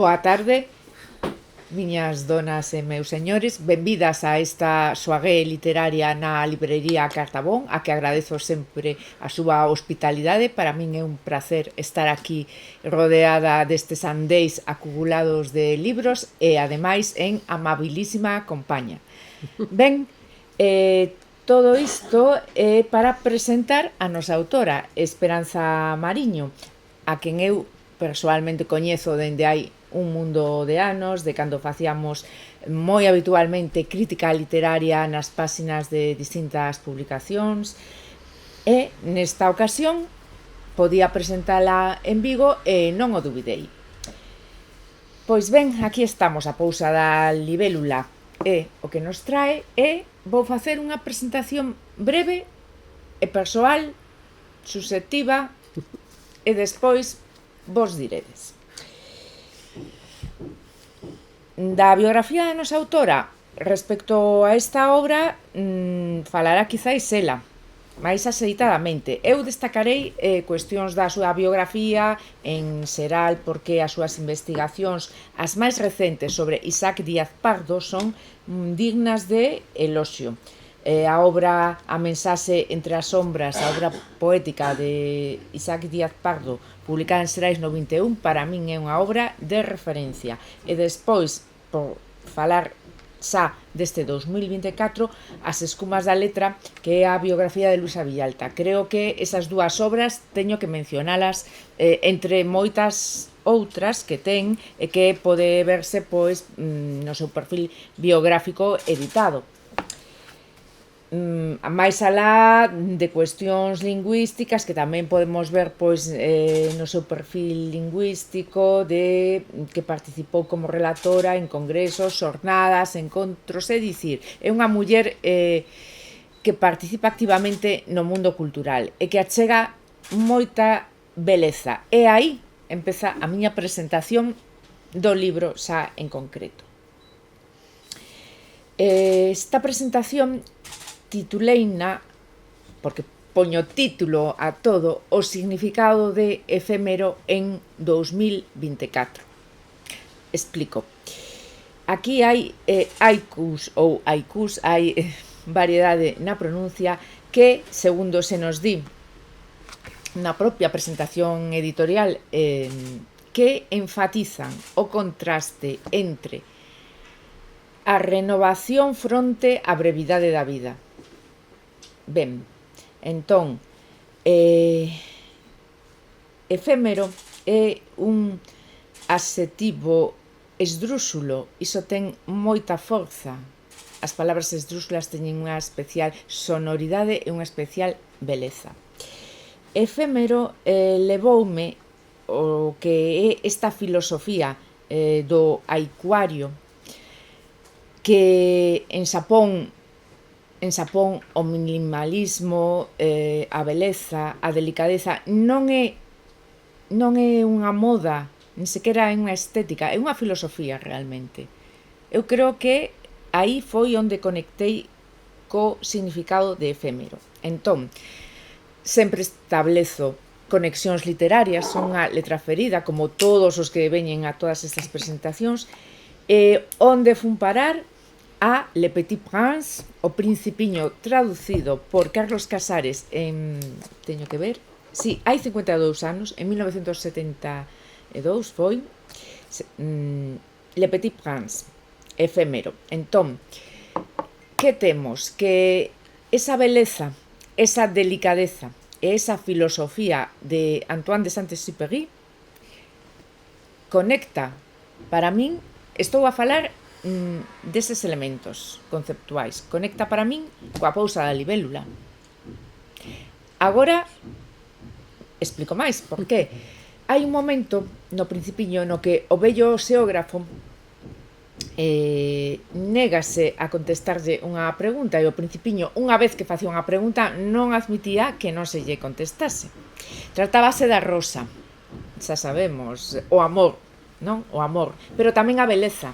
Boa tarde, miñas donas e meus señores, benvidas a esta soirée literaria na librería Cartabón, a que agradezo sempre a súa hospitalidade. Para min é un placer estar aquí rodeada destes andéis acumulados de libros e, ademais, en amabilísima compañía. Ben, todo isto é para presentar a nosa autora, Esperanza Mariño, a quen eu persoalmente coñezo dende hai un mundo de anos, de cando facíamos moi habitualmente crítica literaria nas páxinas de distintas publicacións, e nesta ocasión podía presentala en Vigo e non o dubidei. Pois ben, aquí estamos, a pousa da libélula e o que nos trae é, vou facer unha presentación breve e persoal, susceptiva, e despois vos diredes. Da biografía da nosa autora respecto a esta obra falará quizáis ela máis axeitadamente. Eu destacarei cuestións da súa biografía en xeral, porque as súas investigacións, as máis recentes sobre Isaac Díaz Pardo, son dignas de eloxio. A obra A mensaxe entre as sombras, a obra poética de Isaac Díaz Pardo, publicada en Xerais no 21, para min é unha obra de referencia. E despois, por falar xa deste 2024, As escumas da letra, que é a biografía de Luisa Villalta. Creo que esas dúas obras teño que mencionalas entre moitas outras que ten e que pode verse pois no seu perfil biográfico editado. Máis alá de cuestións lingüísticas que tamén podemos ver pois no seu perfil lingüístico, de que participou como relatora en congresos, xornadas, encontros, é dicir, é unha muller que participa activamente no mundo cultural e que achega moita beleza. E aí empeza a miña presentación do libro xa en concreto. Esta presentación tituleina, porque poño título a todo, o significado de efémero en 2024. Explico. Aquí hai haikus ou haikus, hai variedade na pronuncia que, segundo se nos di na propia presentación editorial, que enfatizan o contraste entre a renovación fronte á brevidade da vida. Ben, entón, efémero é un adxetivo esdrúxulo, iso ten moita forza. As palabras esdrúxulas teñen unha especial sonoridade e unha especial beleza. Efémero levoume o que é esta filosofía do haikuario, que en Xapón o minimalismo, a beleza, a delicadeza non é unha moda, nin sequera é unha estética, é unha filosofía realmente. Eu creo que aí foi onde conectei co significado de efémero. Entón, sempre establezo conexións literarias, son unha letra ferida, como todos os que veñen a todas estas presentacións, onde fun parar a Le Petit Prince, o Principiño, traducido por Carlos Casares en... teño que ver... Si, hai 52 anos, en 1972 foi Le Petit Prince, efémero. Entón, que temos? Que esa beleza, esa delicadeza e esa filosofía de Antoine de Saint-Exupéry conecta, para min, estou a falar deses elementos conceptuais, conecta para min coa pousa da libélula. Agora explico máis, por qué. Hai un momento no Principiño no que o vello xeógrafo négase a contestarlle unha pregunta, e o Principiño, unha vez que facía unha pregunta, non admitía que non se lle contestase. Tratábase da rosa, xa sabemos, o amor, non? O amor, pero tamén a beleza.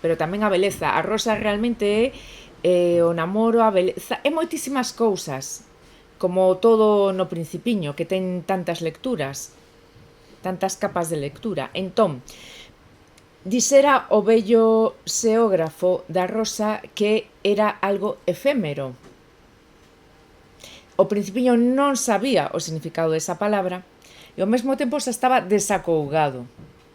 A rosa realmente é o namoro, a beleza, é moitísimas cousas, como todo no Principiño, que ten tantas lecturas. tantas capas de lectura. Entón, dixera o vello xeógrafo da Rosa que era algo efémero. O Principiño non sabía o significado desa palabra e ao mesmo tempo xa estaba desacougado,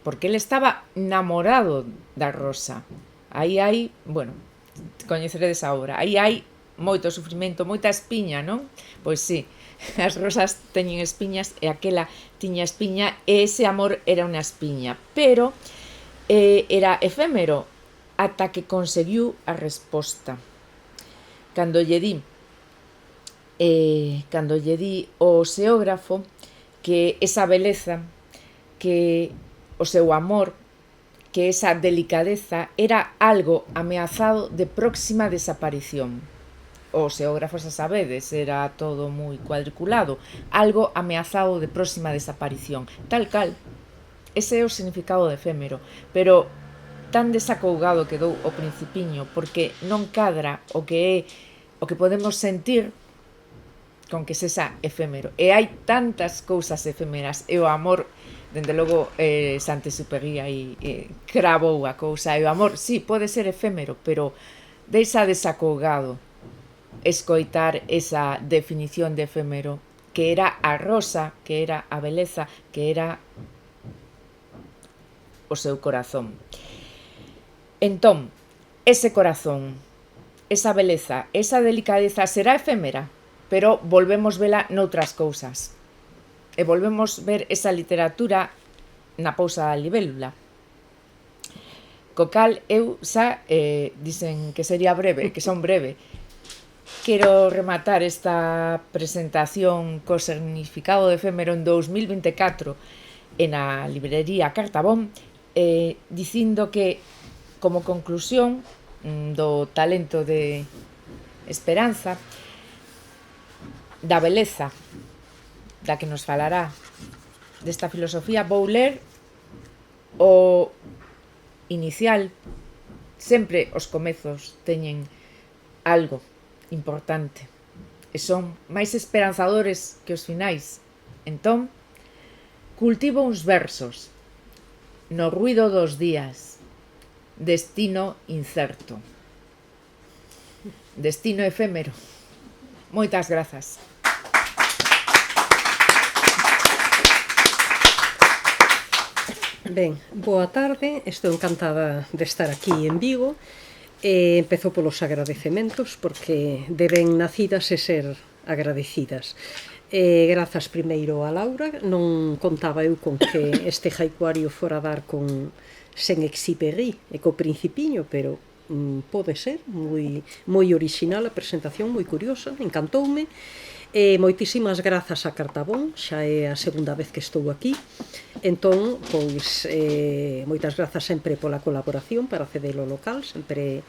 porque ele estaba namorado da Rosa. Aí hai, bueno, coñeceredes a obra, aí hai moito sufrimento, moita espiña, non? Pois sí, as rosas teñen espiñas e aquela tiña espiña e ese amor era unha espiña, pero era efémero ata que conseguiu a resposta. Cando lle di ao xeógrafo que esa beleza, que o seu amor, que esa delicadeza era algo ameazado de próxima desaparición. Os xeógrafos, a sabedes, era todo moi cuadriculado, algo ameazado de próxima desaparición, tal cal. Ese é o significado de efémero, pero tan desacougado quedou o Principiño porque non cadra o que podemos sentir con que sexa efémero. E hai tantas cousas efémeras, e o amor, dende logo, Saint-Exupéry aí cravou a cousa, e o amor, sí, pode ser efémero, pero deixa desacougado escoitar esa definición de efémero, que era a rosa, que era a beleza, que era o seu corazón. Entón, ese corazón, esa beleza, esa delicadeza será efémera, pero volvemos vela noutras cousas. E volvemos ver esa literatura na pousa da libélula. Co cal, eu xa dicen que sería breve, que son breve. Quero rematar esta presentación co significado de efémero en 2024 na librería Cartabón, dicindo que, como conclusión do talento de Esperanza, da beleza da que nos falará desta filosofía, vou ler o inicial. Sempre os comezos teñen algo importante e son máis esperanzadores que os finais. Entón, cultivo uns versos no ruido dos días, destino incerto, destino efémero. Moitas grazas. Ben, boa tarde, estou encantada de estar aquí en Vigo. Empezo polos agradecementos, porque deben nacidas e ser agradecidas. Grazas primeiro a Laura, non contaba eu con que este jaicuario fora dar con Saint-Exupéry e co Principiño, pero pode ser, moi orixinal a presentación, moi curiosa, encantoume. Moitísimas grazas a Cartabón, xa é a segunda vez que estou aquí. Entón, pois, moitas grazas sempre pola colaboración para ceder o local, sempre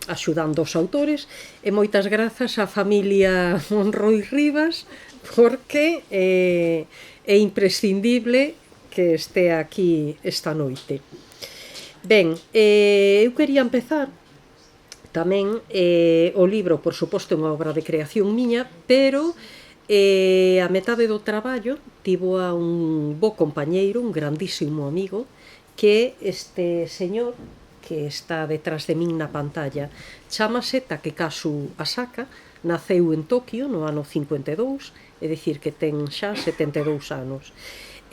axudando os autores, e moitas grazas á familia Monroy Rivas, porque é imprescindible que este aquí esta noite. Ben, eu quería empezar tamén o libro, por suposto, é unha obra de creación miña, pero a metade do traballo tivo a un bo compañeiro, un grandísimo amigo, que este señor que está detrás de min na pantalla, chámase Takekazu Asaka, naceu en Tokio no ano 52, é dicir que ten xa 72 anos,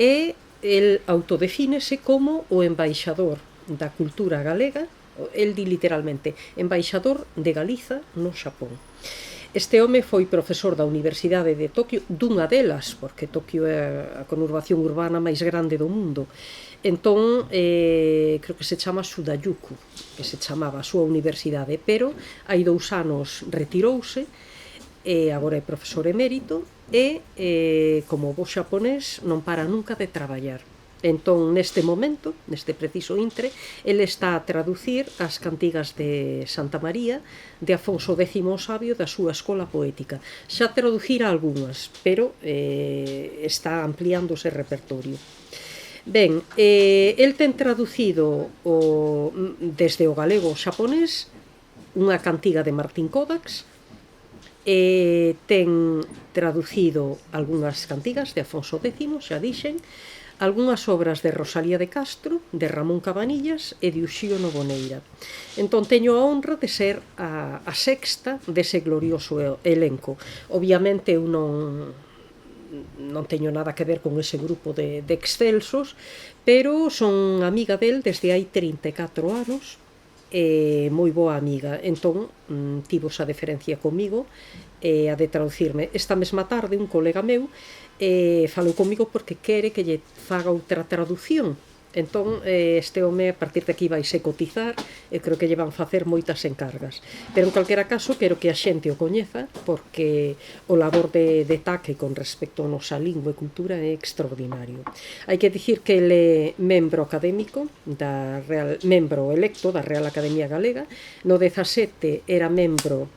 e el autodefínese como o embaixador da cultura galega. El di literalmente embaixador de Galiza no Xapón. Este home foi profesor da Universidade de Tokio, dunha delas, porque Tokio é a conurbación urbana máis grande do mundo. Entón, creo que se chama Sudayuku, que se chamaba a súa universidade, pero hai 2 anos retirouse, e agora é profesor emérito, e como bo xaponés non para nunca de traballar. Entón, neste momento, neste preciso intre, ele está a traducir as cantigas de Santa María de Afonso X o Sabio da súa escola poética. Xa traducira algunhas, pero está ampliando ese repertorio. Ben, el ten traducido desde o galego ao xaponés unha cantiga de Martín Codax, ten traducido algunhas cantigas de Afonso X, xa dixen, algunhas obras de Rosalía de Castro, de Ramón Cabanillas e de Uxío Novoneira. Entón teño a honra de ser a sexta dese glorioso elenco. Obviamente eu non teño nada que ver con ese grupo de excelsos, pero son amiga del desde hai 34 anos, moi boa amiga. Entón tivo esa deferencia comigo a de traducirme. Esta mesma tarde un colega meu falou comigo porque quere que lle faga outra traducción. Entón, este home, a partir de aquí vaise cotizar e creo que lle van facer moitas encargas. Pero, en calquera caso, quero que a xente o coñeza porque o labor de Taque con respecto a nosa lingua e cultura é extraordinario. Hai que dicir que ele é membro académico, membro electo da Real Academia Galega. No 17 era membro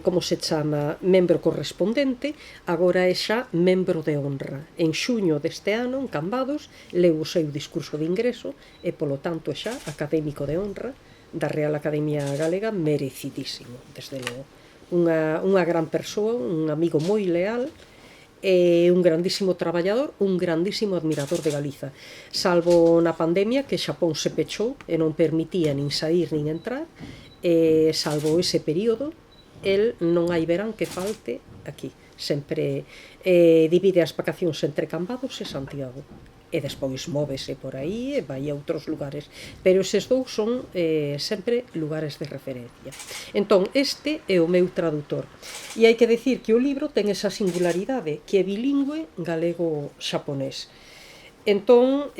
como se chama, membro correspondente, agora é xa membro de honra. En xuño deste ano, en Cambados, leu o seu discurso de ingreso e, polo tanto, é xa académico de honra da Real Academia Galega, merecidísimo, desde logo. Unha gran persoa, un amigo moi leal, un grandísimo traballador, un grandísimo admirador de Galiza. Salvo na pandemia, que Xapón se pechou e non permitía nin sair nin entrar, salvo ese período, el non hai verán que falte aquí. Sempre divide as vacacións entre Cambados e Santiago. E despois móvese por aí e vai a outros lugares. Pero eses dous son sempre lugares de referencia. Entón, este é o meu traductor. E hai que decir que o libro ten esa singularidade, que é bilingüe galego-xaponés. Entón,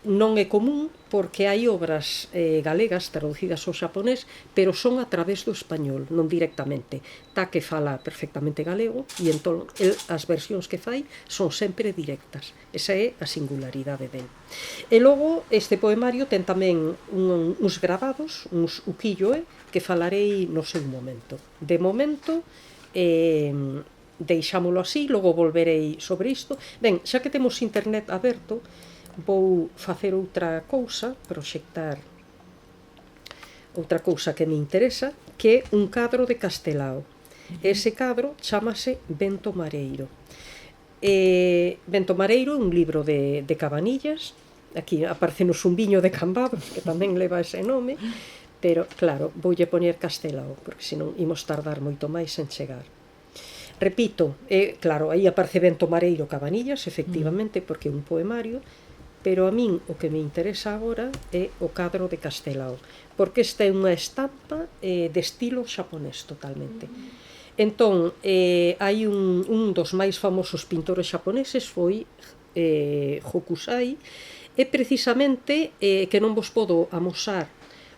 non é común porque hai obras galegas traducidas ao xaponés, pero son a través do español, non directamente. Taque fala perfectamente galego e entón as versións que fai son sempre directas. Esa é a singularidade del. E logo este poemario ten tamén uns gravados, uns ukiyo-e, que falarei no seu momento. De momento, deixámolo así, logo volverei sobre isto. Ben, xa que temos internet aberto, vou facer outra cousa, proxectar outra cousa que me interesa, que é un cadro de Castelao. Ese cadro chamase Vento Mareiro. Vento Mareiro é un libro de Cabanillas. Aquí aparece no Zumbiño de Cambados, que tamén leva ese nome, pero, claro, voulle poñer Castelao, porque senón imos tardar moito máis en chegar. Repito, claro, aí aparece Vento Mareiro Cabanillas, efectivamente, porque é un poemario, pero a min o que me interesa agora é o cadro de Castelao, porque esta é unha estampa de estilo xaponés totalmente. Entón, hai un dos máis famosos pintores xaponeses foi Hokusai, e precisamente que non vos podo amosar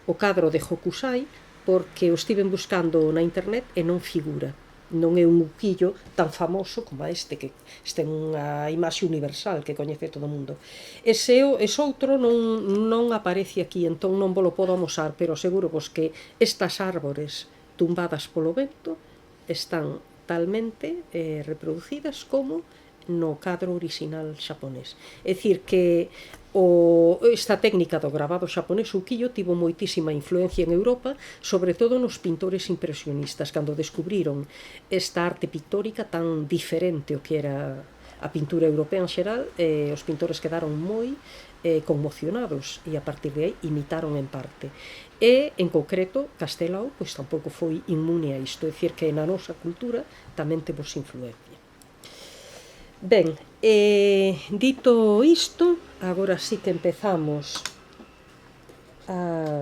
o cadro de Hokusai porque o estiven buscando na internet e non figura. Non é un ukiyo tan famoso como este, que este é unha imaxe universal que coñece todo o mundo. Ese outro non aparece aquí, entón non vos lo podo amosar, pero seguro vos que estas árbores tumbadas polo vento están talmente reproducidas como no cadro original xaponés. É dicir que esta técnica do gravado xaponés ukiyo tivo moitísima influencia en Europa, sobre todo nos pintores impresionistas, cando descubriron esta arte pictórica tan diferente ao que era a pintura europea en xeral. Os pintores quedaron moi conmocionados e a partir de aí imitaron en parte. E, en concreto, Castelao pois tampouco foi inmune a isto, é dicir que na nosa cultura tamén temos influencia. Ben, dito isto, agora sí que empezamos a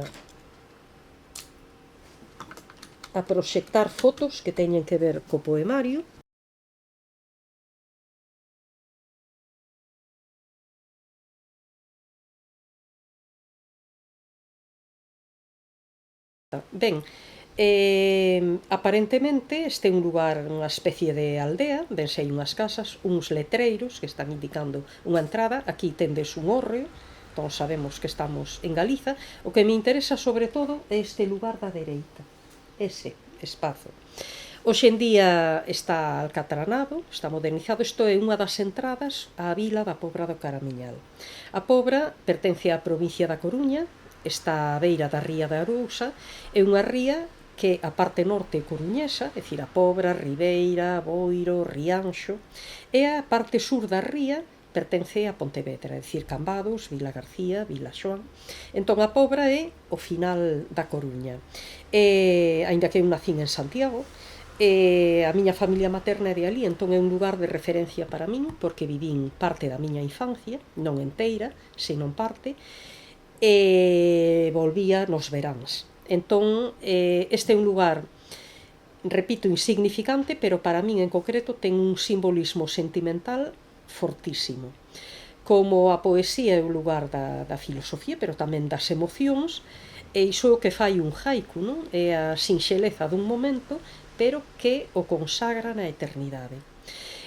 proxectar fotos que teñen que ver co poemario. Ben, aparentemente este é un lugar, unha especie de aldea, vense hai unhas casas, uns letreiros que están indicando unha entrada. Aquí tendes un hórreo, entón sabemos que estamos en Galiza. O que me interesa sobre todo é este lugar da dereita, ese espazo. Hoxe en día está alcatranado, está modernizado. Isto é unha das entradas á vila da Pobra do Caramiñal. A Pobra pertence á provincia da Coruña, está á beira da ría da Arousa, é unha ría que a parte norte coruñesa, é dicir, a Pobra, Ribeira, Boiro, Rianxo, e a parte sur da ría pertence a Pontevedra, é dicir, Cambados, Vila García, Vila Xoán. Entón a Pobra é o final da Coruña. Aínda que eu nacín en Santiago, a miña familia materna é de ali, entón é un lugar de referencia para min, porque vivín parte da miña infancia, non enteira, senón parte, e volvía nos veráns. Entón, este é un lugar, repito, insignificante, pero para min en concreto ten un simbolismo sentimental fortísimo. Como a poesía é o lugar da filosofía, pero tamén das emocións, e iso é o que fai un haiku, non? É a sinxeleza dun momento, pero que o consagra na eternidade.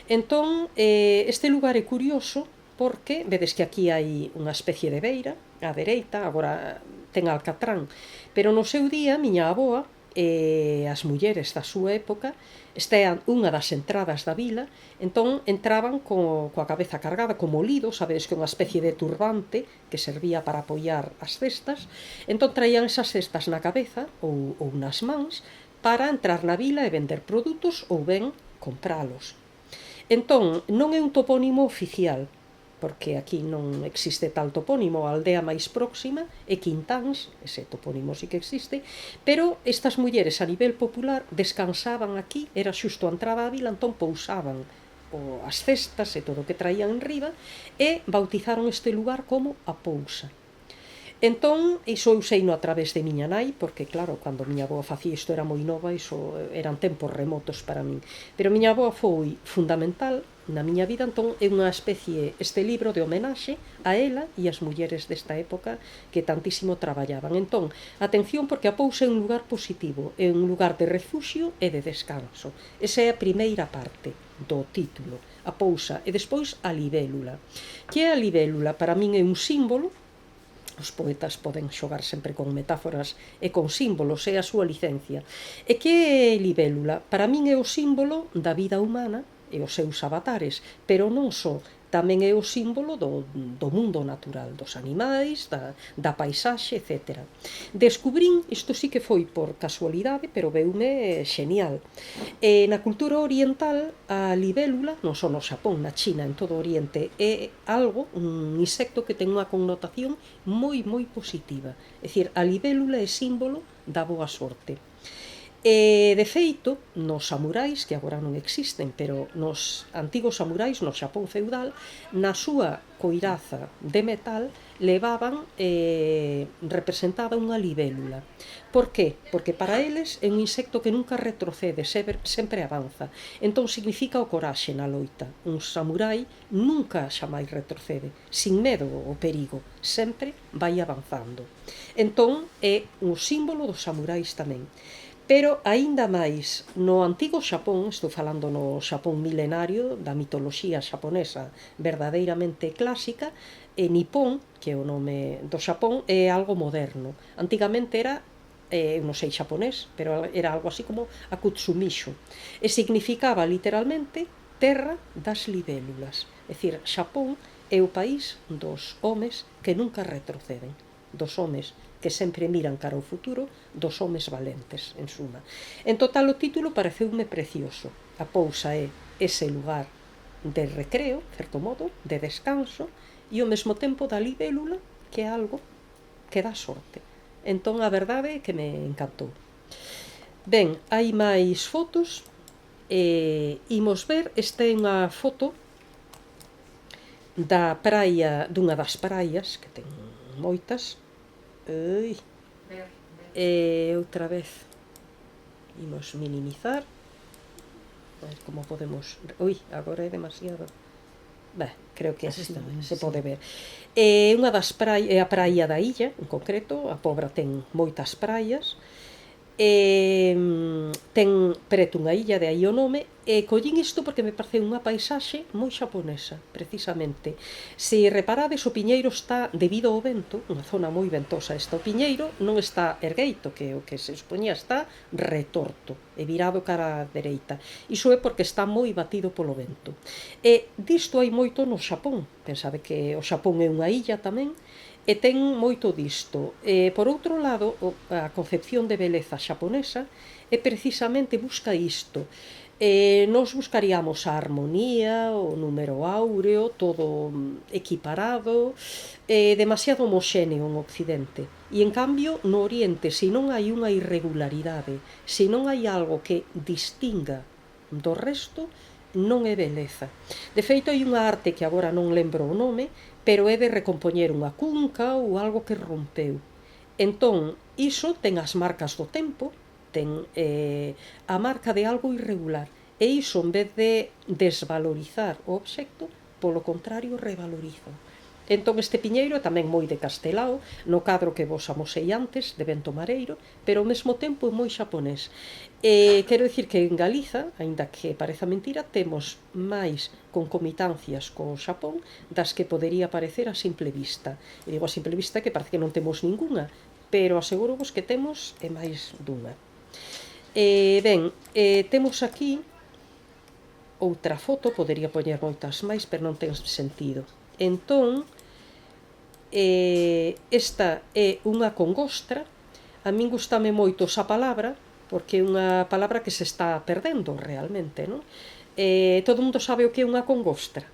Entón, este lugar é curioso porque, vedes que aquí hai unha especie de beira, á dereita, agora ten alcatrán, pero no seu día, miña aboa e as mulleres da súa época estean unha das entradas da vila, entón entraban coa cabeza cargada, como lido, sabedes que é unha especie de turbante que servía para apoiar as cestas, entón traían esas cestas na cabeza ou nas mans para entrar na vila e vender produtos ou ben compralos. Entón, non é un topónimo oficial, porque aquí non existe tal topónimo, a aldea máis próxima é Quintáns, ese topónimo sí que existe, pero estas mulleres a nivel popular descansaban aquí, era xusto a entrada á vila, entón pousaban as cestas e todo o que traían en riba e bautizaron este lugar como a Pousa. Entón, iso eu seino a través de miña nai, porque claro, cando miña avoa facía isto era moi nova, iso eran tempos remotos para min. Pero miña avoa foi fundamental na miña vida, entón é unha especie, este libro de homenaxe a ela e as mulleres desta época que tantísimo traballaban. Entón, atención, porque a Pousa é un lugar positivo, é un lugar de refuxio e de descanso. Esa é a primeira parte do título, a Pousa, e despois a libélula. Que é a libélula? Para min é un símbolo. Os poetas poden xogar sempre con metáforas e con símbolos, é a súa licencia. E que é libélula? Para min é o símbolo da vida humana e os seus avatares, pero non só, tamén é o símbolo do mundo natural, dos animais, da paisaxe, etc. Descubrín, isto sí que foi por casualidade, pero veume xenial. Na cultura oriental, a libélula, non só no Xapón, na China, en todo o Oriente, é algo, un insecto que ten unha connotación moi, moi positiva. É dicir, a libélula é símbolo da boa sorte. E, de feito, nos samurais, que agora non existen, pero nos antigos samurais, no Xapón feudal, na súa coiraza de metal levaban representada unha libélula. Por qué? Porque para eles é un insecto que nunca retrocede, sempre avanza. Entón significa o coraxe na loita. Un samurai nunca xamais retrocede, sin medo ao perigo, sempre vai avanzando. Entón é un símbolo dos samurais tamén. Pero, aínda máis, no antigo Xapón, estou falando no Xapón milenario, da mitoloxía xaponesa verdadeiramente clásica, e Nippon, que é o nome do Xapón, é algo moderno. Antigamente era, non sei xaponés, pero era algo así como a Kutsumisho, e significaba literalmente terra das libélulas. É dicir, Xapón é o país dos homes que nunca retroceden, dos homes que sempre miran cara ao futuro, dos homes valentes, en suma. En total, o título pareceume precioso. A Pousa é ese lugar de recreo, certo modo, de descanso, e ao mesmo tempo da libélula, que é algo que dá sorte. Entón, a verdade é que me encantou. Ben, hai máis fotos. Imos ver, esta é unha foto da praia, dunha das praias, que ten moitas. E outra vez imos minimizar, a ver como podemos. Agora é demasiado. Creo que así se pode ver. Unha das praias é a praia da illa, en concreto. A Pobra ten moitas praias, ten preto unha illa, de aí o nome, e collín isto porque me parece unha paisaxe moi xaponesa, precisamente. Se reparades, o piñeiro está, debido ao vento, unha zona moi ventosa esta, o piñeiro non está ergueito, que o que se supoñía, está retorto e virado cara á dereita. Iso é porque está moi batido polo vento. E disto hai moito no Xapón, pensade que o Xapón é unha illa tamén, e ten moito disto. Por outro lado, a concepción de beleza xaponesa é precisamente busca isto. Nos buscaríamos a armonía, o número áureo, todo equiparado, demasiado homoxéneo en Occidente. E en cambio, no Oriente, se non hai unha irregularidade, se non hai algo que distinga do resto, non é beleza. De feito, hai unha arte que agora non lembro o nome, pero é de recompoñer unha cunca ou algo que rompeu. Entón, iso ten as marcas do tempo, ten a marca de algo irregular. E iso, en vez de desvalorizar o obxecto, polo contrario, revaloriza. Entón este piñeiro é tamén moi de Castelao, no cadro que vos amosei antes, de Bento Mareiro, pero ao mesmo tempo é moi xaponés. Quero dicir que en Galiza, aínda que pareza mentira, temos máis concomitancias co Xapón das que podería parecer a simple vista. E digo a simple vista que parece que non temos ninguna, pero aseguro vos que temos e máis dunha. Temos aquí outra foto, podería poñer moitas máis, pero non ten sentido. Entón, esta é unha congostra. A min gustame moito esa palabra, porque é unha palabra que se está perdendo realmente, non? Todo mundo sabe o que é unha congostra.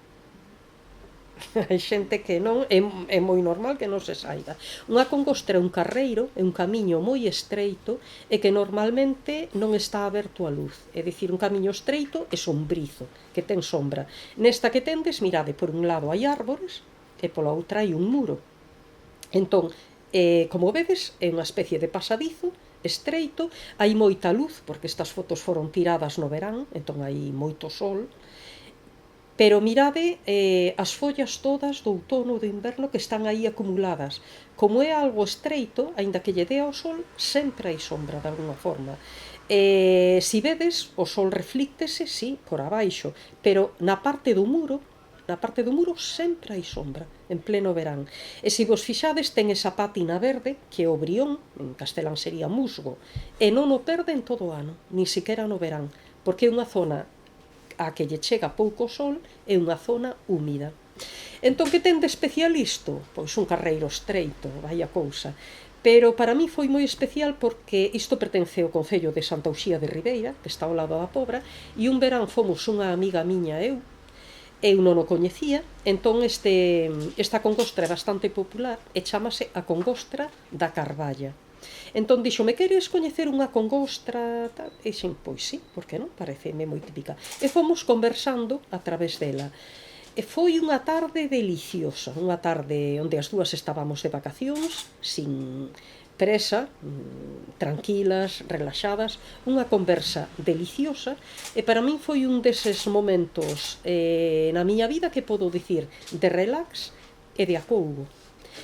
Hai xente que non, é moi normal que non se saiba. Unha congostra é un carreiro, é un camiño moi estreito e que normalmente non está aberto á luz. É dicir, un camiño estreito e sombrizo, que ten sombra. Nesta que tendes, mirade, por un lado hai árbores e pola outra hai un muro. Entón, como vedes, é unha especie de pasadizo estreito, hai moita luz, porque estas fotos foron tiradas no verán, entón hai moito sol. Pero mirade as follas todas do outono e do inverno que están aí acumuladas. Como é algo estreito, aínda que lle dé ao sol, sempre hai sombra de alguna forma. Si vedes, o sol reflíctese, sí, por abaixo, pero na parte do muro sempre hai sombra, en pleno verán. E se vos fixades, ten esa pátina verde, que é o brión, en castelán sería musgo, e non o perde en todo o ano, ni siquiera no verán, porque é unha zona a que lle chega pouco sol é unha zona húmida. Entón, que ten de especial isto? Pois un carreiro estreito, vai a cousa. Pero para mí foi moi especial porque isto pertence ao concello de Santa Uxía de Ribeira, que está ao lado da Pobra, e un verán fomos unha amiga miña e eu non o coñecía, entón esta congostra é bastante popular e chamase a congostra da Carballa. Entón dixome, queres coñecer unha congostra? E xin, pois sí, porque non? Pareceme moi típica. E fomos conversando a través dela. E foi unha tarde deliciosa, unha tarde onde as dúas estábamos de vacacións, sin presa, tranquilas, relaxadas, unha conversa deliciosa, e para min foi un deses momentos na miña vida que podo dicir de relax e de acougo.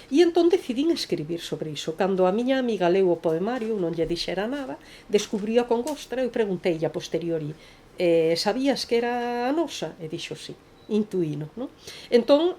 E entón decidín escribir sobre iso. Cando a miña amiga leu o poemario, non lle dixera nada, descubrí a congostra e preguntei a posteriori, sabías que era a nosa? E dixo sí, intuíno, non? Entón,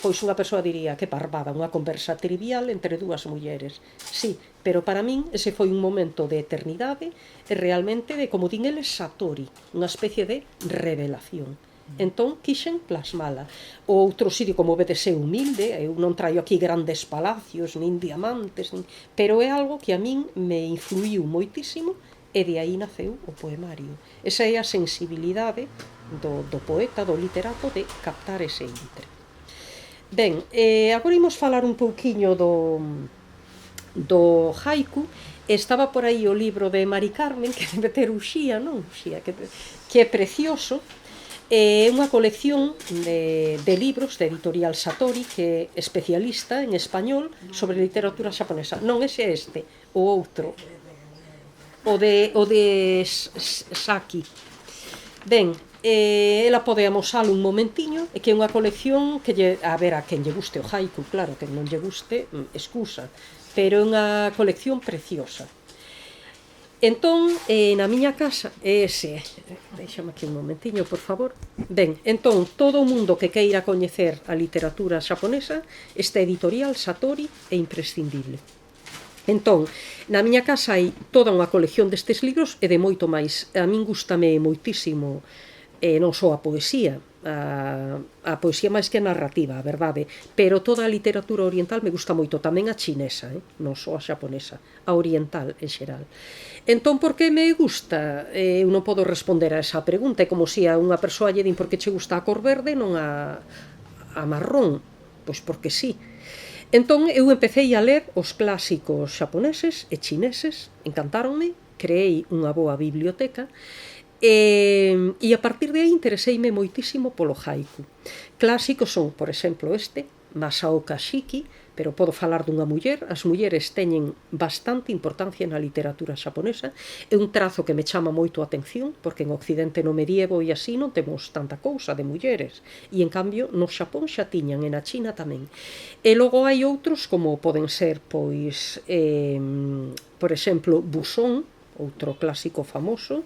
pois unha persoa diría, que parvada, unha conversa trivial entre dúas mulleres. Sí, pero para min ese foi un momento de eternidade e realmente de, como din eles, satori, unha especie de revelación. Entón, quixen plasmala. O outro sitio, como vedes, é humilde, eu non traio aquí grandes palacios, nin diamantes, pero é algo que a min me influiu moitísimo e de aí naceu o poemario. Esa é a sensibilidade do poeta, do literato, de captar ese intre. Ben, agora imos falar un pouquiño do haiku. Estaba por aí o libro de Mari Carmen, que debe ter Uxía, non? Uxía, que é precioso. É unha colección de libros de Editorial Satori, que é especialista en español sobre literatura xaponesa. Non ese é este, o outro, o de Saki. Ben, ela pode amosalo un momentiño, e que é unha colección que a ver, a quen lle guste o haiku, claro, que non lle guste, excusa, pero é unha colección preciosa. Entón, na miña casa, deixame aquí un momentiño, por favor. Ben, entón, todo o mundo que queira coñecer a literatura xaponesa, esta editorial Satori é imprescindible. Entón, na miña casa hai toda unha colección destes libros e de moito máis. A min gústame moitísimo non só a poesía, a poesía máis que narrativa, a verdade, pero toda a literatura oriental me gusta moito, tamén a chinesa, non só a xaponesa, a oriental en xeral. Entón, por que me gusta? Eu non podo responder a esa pregunta, é como se a unha persoa lle din por que che gusta a cor verde non a marrón, pois porque sí. Entón, eu empecé a ler os clásicos xaponeses e chineses, encantáronme, creei unha boa biblioteca, e a partir de aí intereseime moitísimo polo haiku. Clásicos son, por exemplo, Masaoka Shiki, pero podo falar dunha muller. As mulleres teñen bastante importancia na literatura xaponesa. É un trazo que me chama moito a atención, porque en Occidente no medievo e así non temos tanta cousa de mulleres. E, en cambio, no Xapón xa tiñan, e na China tamén. E logo hai outros, como poden ser, pois, por exemplo, Buson, outro clásico famoso,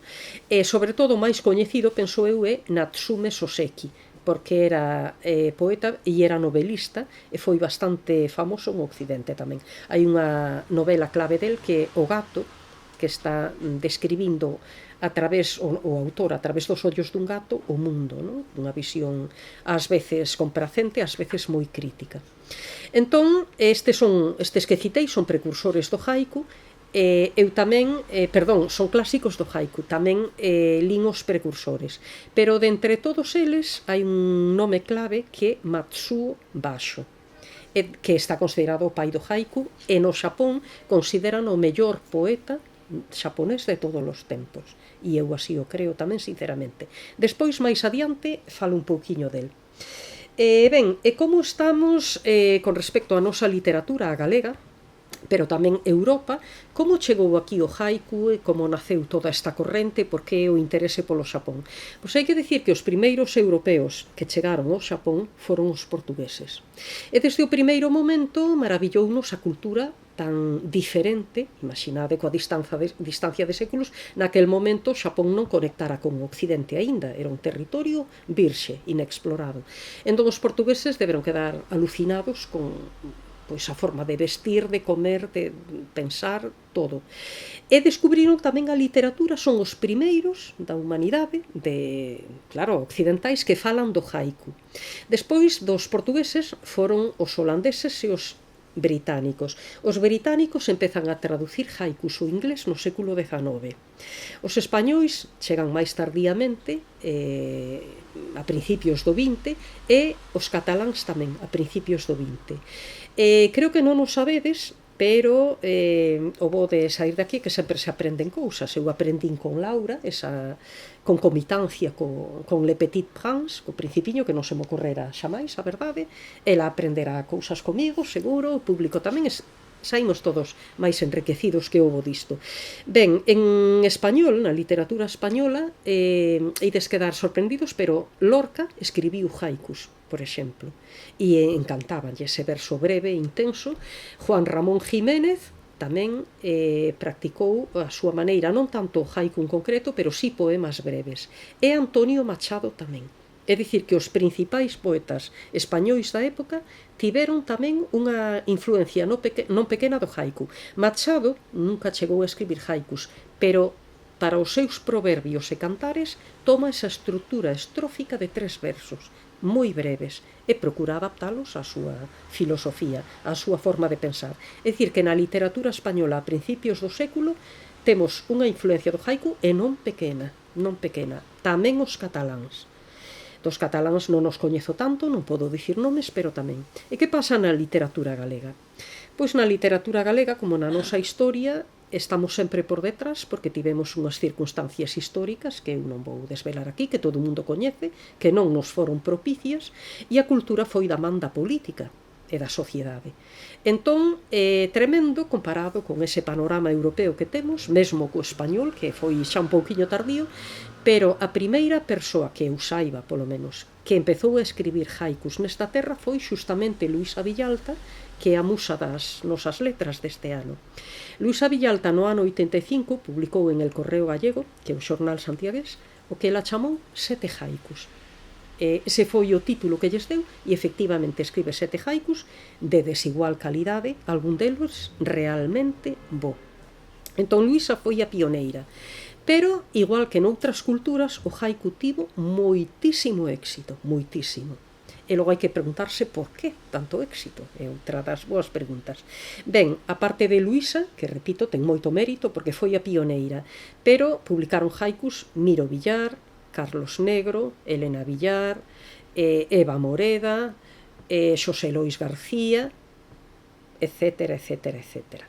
e sobre todo máis coñecido, penso eu, é Natsume Soseki, porque era poeta e era novelista e foi bastante famoso en Occidente tamén. Hai unha novela clave del que é O gato, que está describindo a través, o autor, a través dos ollos dun gato, o mundo, non? Unha visión ás veces complacente, ás veces moi crítica. Entón, estes que citei son precursores do haiku. Eu tamén, son clásicos do haiku, tamén lín os precursores, pero de entre todos eles hai un nome clave que é Matsuo Basho, que está considerado o pai do haiku, e no Xapón consideran o mellor poeta xaponés de todos os tempos, e eu así o creo tamén sinceramente. Despois, máis adiante, falo un pouquiño del. Ben, e como estamos con respecto á nosa literatura, a galega, pero tamén Europa, como chegou aquí o haiku e como naceu toda esta corrente, por que o interese polo Xapón? Pois hai que dicir que os primeiros europeos que chegaron ao Xapón foron os portugueses. E desde o primeiro momento maravillounos a cultura tan diferente, imaginade coa distancia de séculos, naquel momento Xapón non conectara con o Occidente aínda, era un territorio virxe, inexplorado. Entón os portugueses deberon quedar alucinados con pois a forma de vestir, de comer, de pensar, todo. E descubriron tamén a literatura, son os primeiros da humanidade, claro, occidentais, que falan do haiku. Despois dos portugueses foron os holandeses e os británicos. Os británicos empezan a traducir haikus ao inglés no século XIX. Os españois chegan máis tardíamente, a principios do XX, e os cataláns tamén, a principios do XX. Creo que non o sabedes, pero o bo de sair daqui é que sempre se aprenden cousas. Eu aprendín con Laura, esa concomitancia con Le Petit Prince, co Principiño, que non se me ocorrera xamais, a verdade. Ela aprenderá cousas comigo, seguro, o público tamén. Saímos todos máis enriquecidos que houbo disto. Ben, en español, na literatura española, ides quedar sorprendidos, pero Lorca escribiu haikus, por exemplo, e encantábanlle ese verso breve e intenso. Juan Ramón Jiménez tamén practicou a súa maneira, non tanto o haiku en concreto, pero sí poemas breves. E Antonio Machado tamén. É dicir, que os principais poetas españois da época tiveron tamén unha influencia non pequena do haiku. Machado nunca chegou a escribir haikus, pero para os seus proverbios e cantares toma esa estrutura estrófica de 3 versos, moi breves, e procura adaptalos á súa filosofía, á súa forma de pensar. É dicir, que na literatura española a principios do século temos unha influencia do haiku e non pequena, tamén os cataláns. Dos cataláns non os coñezo tanto, non podo dicir nomes, pero tamén. E que pasa na literatura galega? Pois na literatura galega, como na nosa historia, estamos sempre por detrás, porque tivemos unhas circunstancias históricas que eu non vou desvelar aquí, que todo o mundo coñece, que non nos foron propicias, e a cultura foi da man da política e da sociedade. Entón, é tremendo comparado con ese panorama europeo que temos, mesmo co español, que foi xa un pouquiño tardío, pero a primeira persoa que eu saiba, polo menos, que empezou a escribir haikus nesta terra foi xustamente Luisa Villalta, que é a musa das nosas letras deste ano. Luisa Villalta no ano 85 publicou en El Correo Gallego, que é o xornal santiagués, o que ela chamou 7 haikus. Ese foi o título que lles deu, e efectivamente escribe 7 haikus de desigual calidade, algún delos realmente bo. Entón Luisa foi a pioneira. Pero, igual que noutras culturas, o haiku tivo moitísimo éxito, moitísimo. E logo hai que preguntarse por que tanto éxito, é outra das boas preguntas. Ben, a parte de Luisa, que repito, ten moito mérito porque foi a pioneira, pero publicaron haikus Miro Villar, Carlos Negro, Elena Villar, Eva Moreda, Xosé Lois García, etcétera, etcétera, etcétera.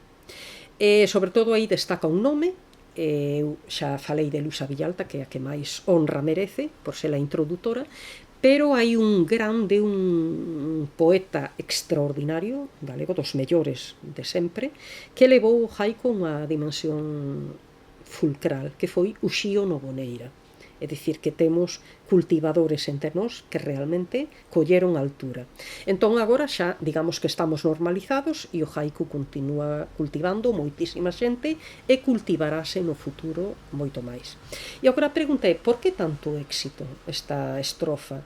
Sobre todo aí destaca un nome, eu xa falei de Luisa Villalta, que é a que máis honra merece por ser a introdutora, pero hai un grande, un poeta extraordinario, galego dos mellores de sempre, que levou o haiku a unha dimensión fulcral, que foi Uxío Noboneira. É dicir, que temos cultivadores entre nós que realmente colleron altura. Entón, agora xa, digamos que estamos normalizados e o haiku continúa cultivando moitísima xente e cultivarase no futuro moito máis. E agora a pregunta é, por que tanto éxito esta estrofa?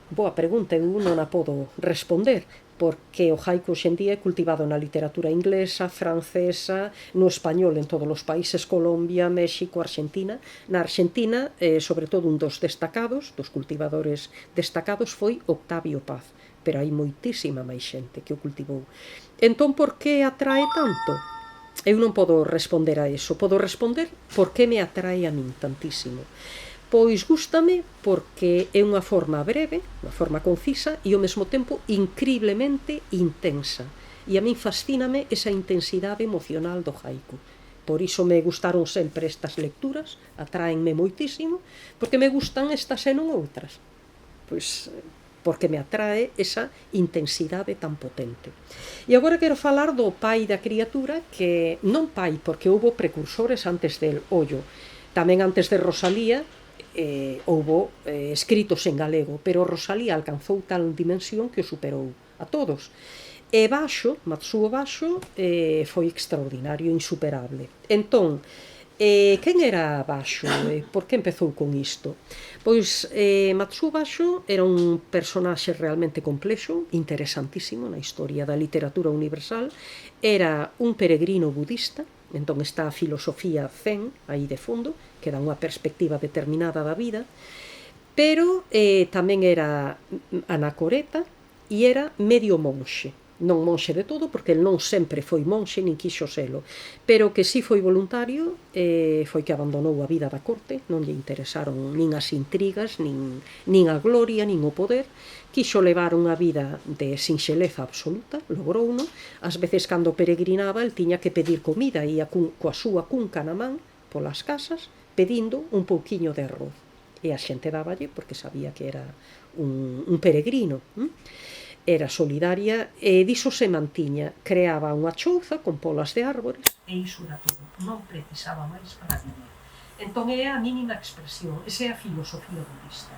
Boa pregunta, eu non a podo responder, porque o haiku hoxendía é cultivado na literatura inglesa, francesa, no español en todos os países, Colombia, México, Argentina. Na Argentina, sobre todo un dos destacados, dos cultivadores destacados, foi Octavio Paz, pero hai moitísima máis xente que o cultivou. Entón, por que atrae tanto? Eu non podo responder a eso, podo responder por que me atrae a min tantísimo. Pois gústame porque é unha forma breve, unha forma concisa e ao mesmo tempo incriblemente intensa. E a min fascíname esa intensidade emocional do haiku. Por iso me gustaron sempre estas lecturas, atraenme moitísimo, porque me gustan estas e non outras. Pois porque me atrae esa intensidade tan potente. E agora quero falar do pai da criatura, que non pai, porque houbo precursores antes del ollo. Tamén antes de Rosalía, houbo escritos en galego, pero Rosalía alcanzou tal dimensión que o superou a todos. E Basho, Matsuo Basho, foi extraordinario, insuperable. Entón, quen era Basho? Por que empezou con isto? Pois Matsuo Basho era un personaxe realmente complexo, interesantísimo na historia da literatura universal. Era un peregrino budista, entón está a filosofía zen aí de fondo, que dá unha perspectiva determinada da vida, pero tamén era anacoreta e era medio monxe. Non monxe de todo, porque el non sempre foi monxe, nin quixo selo, pero que si foi voluntario, foi que abandonou a vida da corte, non lle interesaron nin as intrigas, nin a gloria, nin o poder, quixo levar unha vida de sinxeleza absoluta, logrouno. Ás veces, cando peregrinaba, el tiña que pedir comida, ia coa súa cunca na man polas casas, pedindo un pouquiño de arroz. E a xente dáballe porque sabía que era un peregrino. Era solidaria e diso se mantiña. Creaba unha chouza con polas de árbores e iso era todo. Non precisaba máis para vivir. Entón é a mínima expresión, esa é a filosofía budista,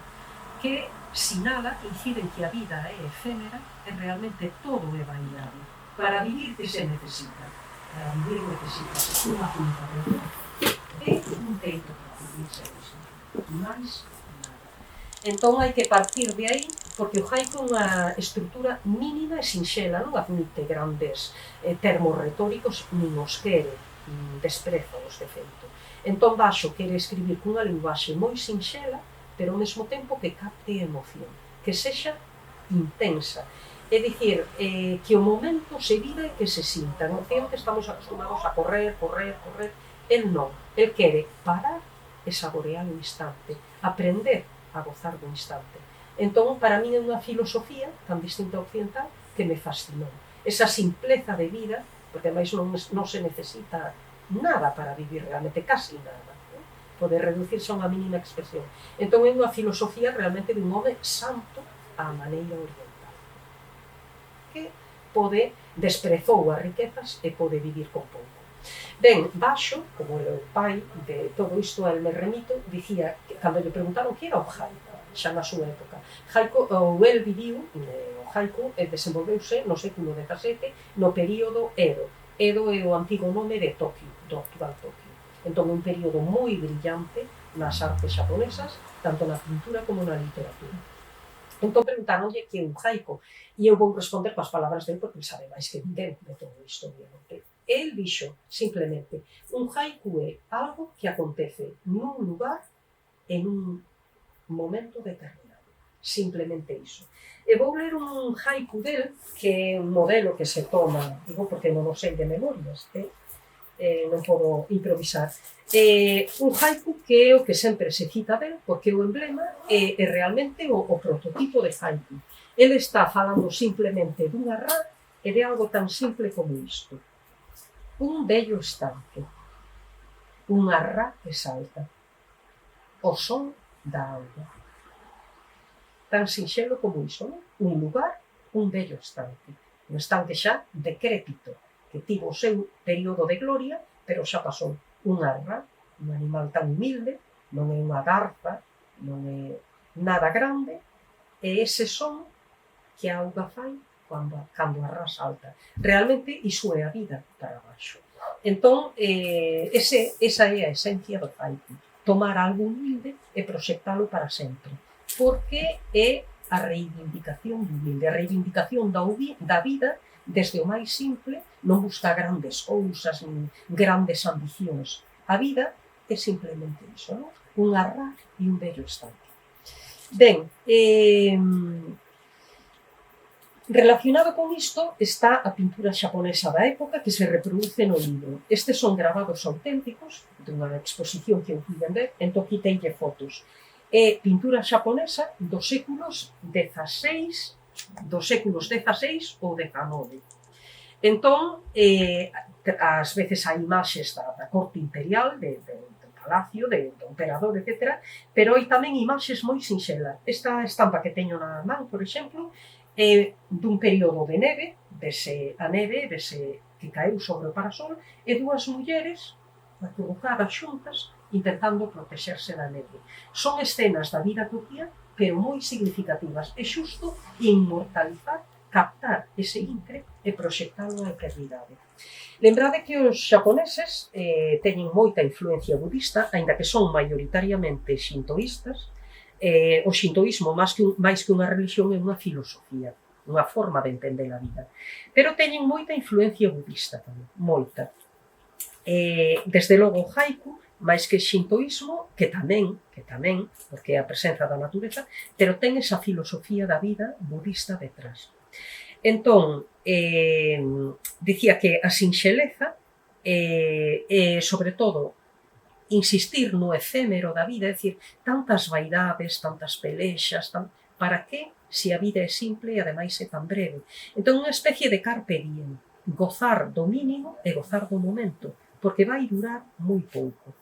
que sinala que incide en que a vida é efémera e realmente todo é vaidade. Para vivir que se necesita? Para vivir necesitas unha punta de luz e un teito para vivir se necesita. Mais nada. Entón hai que partir de aí, porque o haiku é unha estrutura mínima e sinxela, non admite grandes termos retóricos, nin os quere, despreza os de feito. Entón Basho quere escribir cunha linguaxe moi sinxela, pero ao mesmo tempo que capte emoción, que sexa intensa. É dicir, que o momento se vive e que se sinta. No occidente estamos acostumados a correr, el non. El quere parar e saborear o instante, aprender a gozar do instante. Entón, para min é unha filosofía tan distinta ao occidental que me fascinou. Esa simpleza de vida, porque ademais non se necesita nada para vivir realmente, casi nada. Poder reducirse a unha mínima expresión. Entón é unha filosofía realmente de un home santo á maneira oriental, que desprezou as riquezas e pode vivir con pouco. Ben, Basho, como é o pai de todo isto, el me remito, dicía, que, cando lle preguntaron que era o haiku, xa na súa época, el viviu, o haiku desenvolveuse no século XVII, no período Edo. Edo é o antigo nome de Tokio, do actual Tokio. Entón é un período moi brillante nas artes xaponesas, tanto na pintura como na literatura. Entón preguntaronlle que é un haiku, e eu vou responder coas palabras dele porque sabe máis que ninguén de todo isto, obviamente. El dixo, simplemente, un haiku é algo que acontece nun lugar en un momento determinado. Simplemente iso. E vou ler un haiku del, que é un modelo que se toma, digo porque non o sei de memorias, non podo improvisar. Un haiku que é o que sempre se cita del, porque o emblema é realmente o prototipo de haiku. Ele está falando simplemente dunha rá e de algo tan simple como isto. Un bello estanque, unha rá que salta, o son da auga. Tan sinxelo como iso, non? Un lugar, un bello estanque. Un estanque xa decrépito, que tivo o seu período de gloria, pero xa pasou. Unha rá, un animal tan humilde, non é unha garza, non é nada grande, e ese son que a auga fai cando a rá salta. Realmente, iso é a vida para baixo. Entón, esa é a esencia do haiku. Tomar algo humilde e proxectalo para sempre. Porque é a reivindicación do humilde, a reivindicación da vida desde o máis simple, non busca grandes cousas, nin grandes ambicións. A vida é simplemente iso, non? Unha rá e un bello estanque. Ben, relacionado con isto está a pintura xaponesa da época que se reproduce no libro. Estes son gravados auténticos dunha exposición que eu puiden ver, entón quiteille fotos. É pintura xaponesa dos séculos XVI ou XIX. Entón, ás veces hai imaxes da corte imperial, do palacio, do emperador, etc. Pero hai tamén imaxes moi sinxelas. Esta estampa que teño na man, por exemplo, é dun período de neve, vese a neve, vese que caeu sobre o parasol, e dúas mulleres acurrucadas xuntas intentando protexerse da neve. Son escenas da vida cotiá, pero moi significativas. É xusto inmortalizar, captar ese intre e proxectalo á eternidade. Lembrade que os xaponeses teñen moita influencia budista, aínda que son maioritariamente xintoístas. O xintoísmo, máis que unha religión, é unha filosofía, unha forma de entender a vida. Pero teñen moita influencia budista tamén, moita. Desde logo o haiku, máis que xintoísmo, que tamén, porque é a presenza da natureza, pero ten esa filosofía da vida budista detrás. Entón, dicía que a sinxeleza, sobre todo, insistir no efémero da vida, é dicir, tantas vaidades, tantas pelexas, para que se a vida é simple e ademais é tan breve? Entón, unha especie de carpe diem, gozar do mínimo e gozar do momento, porque vai durar moi pouco.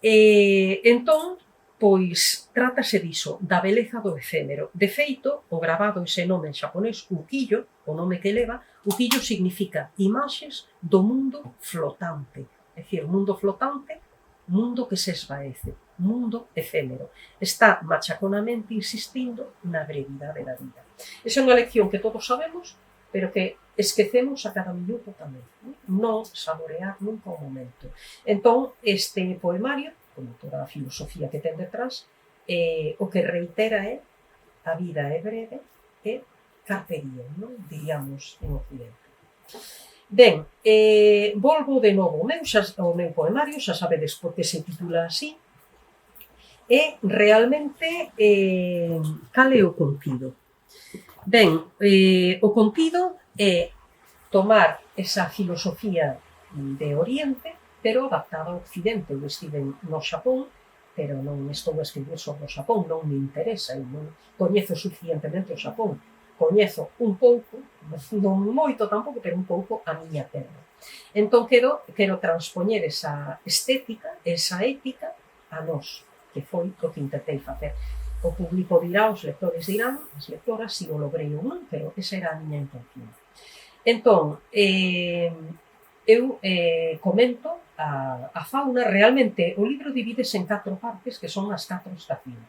Entón, pois, trátase diso, da beleza do efémero. De feito, o gravado ese nome en xaponés, ukiyo, o nome que leva, ukiyo significa imaxes do mundo flotante. É dicir, mundo flotante, mundo que se esvaece, mundo efémero. Está machaconamente insistindo na brevidade da vida. Esa é unha lección que todos sabemos, pero que esquecemos a cada minuto tamén. Non saborear nunca o momento. Entón, este poemario, como toda a filosofía que ten detrás, o que reitera é a vida é breve e carpe diem, non? Diríamos en Occidente. Ben, volvo de novo ao meu poemario, xa sabedes por que se titula así, e realmente cal é o contido? Ben, o contido é tomar esa filosofía de Oriente, pero adaptada ao Occidente. Eu estive no Xapón, pero non estou a escribir sobre o Xapón, non me interesa, eu non coñezo suficientemente o Xapón. Coñezo un pouco, non moito tampouco, pero un pouco a miña terra. Entón quero transpoñer esa estética, esa ética a nós, que foi o que intentei facer. O público dirá, os lectores dirán, as lectoras, si o logrei ou non, pero esa era a miña intención. Entón, eu comento a fauna. Realmente o libro divídese en 4 partes, que son as 4 estacións.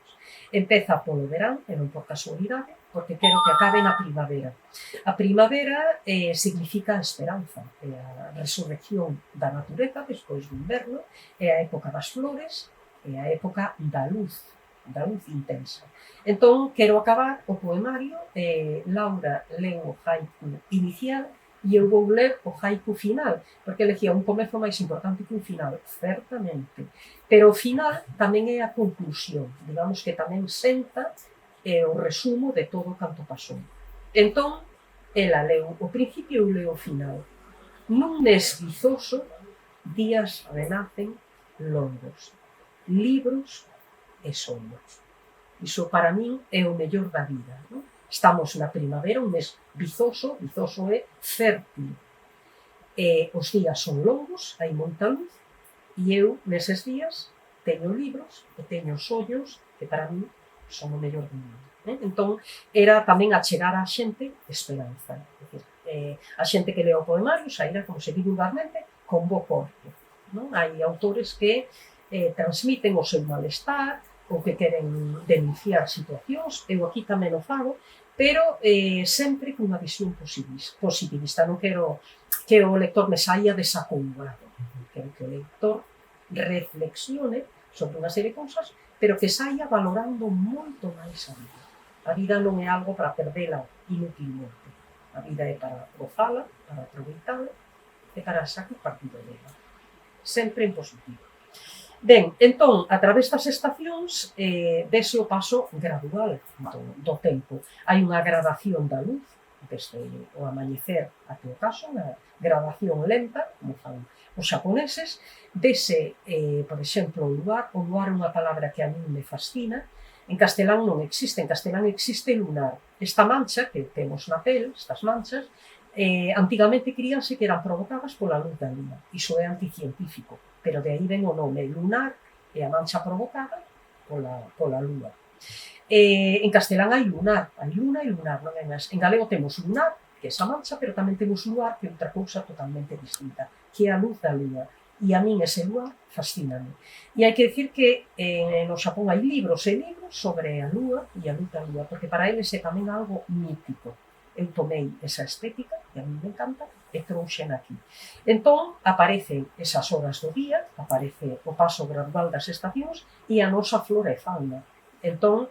Empeza polo verán, e non por casualidade, porque quero que acabe na primavera. A primavera significa a esperanza, é a resurrección da natureza despois do inverno, é a época das flores, é a época da luz intensa. Entón, quero acabar o poemario, Laura leu o haiku inicial, e eu vou ler o haiku final, porque ele decía un comezo máis importante que un final, certamente, pero o final tamén é a conclusión, digamos que tamén senta o resumo de todo canto pasou. Entón, ela leu o principio e eu leo o final. Nun mes vizoso, días renacen longos, libros e soños. Iso para min é o mellor da vida, non? Estamos na primavera, un mes vizoso, vizoso é fértil. Os días son longos, hai moita luz, e eu, neses días, teño libros e teño soños que para min son o mellor do mundo. Entón, era tamén achegar á xente esperanza. É dicir, a xente que lea o poemario sairá como se di vulgarmente con bo corpo. Non? Hai autores que transmiten o seu malestar, ou que queren denunciar situacións, eu aquí tamén o fago, pero sempre cunha visión positivista. Non quero que o lector me saia desacougado, quero que o lector reflexione sobre unha serie de cousas, pero que saia valorando moito máis a vida. A vida non é algo para perdela inutilmente. A vida é para gozala, para aproveitala e para sacar partido dela. Sempre en positivo. Ben, entón, a través das estacións, vese o paso gradual do tempo. Hai unha gradación da luz, desde o amanecer até o ocaso, unha gradación lenta, como fan os xaponeses, vese, por exemplo, o luar é unha palabra que a min me fascina. En castelán non existe, en castelán existe lunar. Esta mancha que temos na pel, estas manchas, antigamente críanse que eran provocadas pola luz da luna. Iso é anticientífico, pero de aí ven o nome lunar e a mancha provocada pola lúa. En castelán hai lunar, hai luna e lunar, non é máis. En galego temos lunar, que é esa mancha, pero tamén temos luar, que é outra cousa totalmente distinta, que é a luz da lúa. E a min ese luar fascíname. E hai que dicir que no Xapón hai libros e libros sobre a lúa e a luz da lúa, porque para eles é tamén algo mítico. Eu tomei esa estética, que a mí me encanta, e trouxen aquí. Entón, aparecen esas horas do día, aparece o paso gradual das estacións e a nosa flora e fauna. Entón,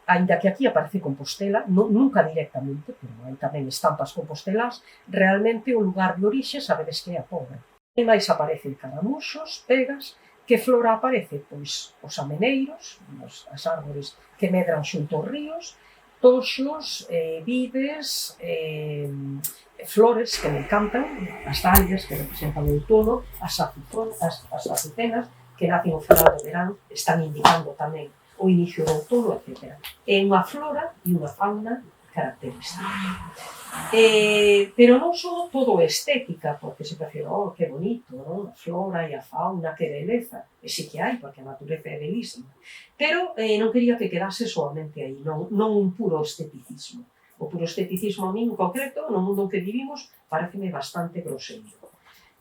aínda que aquí aparece Compostela, nunca directamente, pero hai tamén estampas compostelás, realmente o lugar de orixe sabedes que é a Pobra. E máis aparecen caramuxos, pegas. Que flora aparece? Pois os ameneiros, as árbores que medran xunto aos ríos, toxos, vides, flores que me encantan, as dalias que representan o outono, as azucenas que nacen ao final do verán, están indicando tamén o inicio do outono, etc. É unha flora e unha fauna característica. Pero non só todo estética, porque se parece, que bonito, non? A flora e a fauna, que beleza. E si que hai, porque a natureza é belísima. Pero non quería que quedase solamente aí, non un puro esteticismo. O puro esteticismo a min, en concreto, no mundo en que vivimos, pareceme bastante groseiro.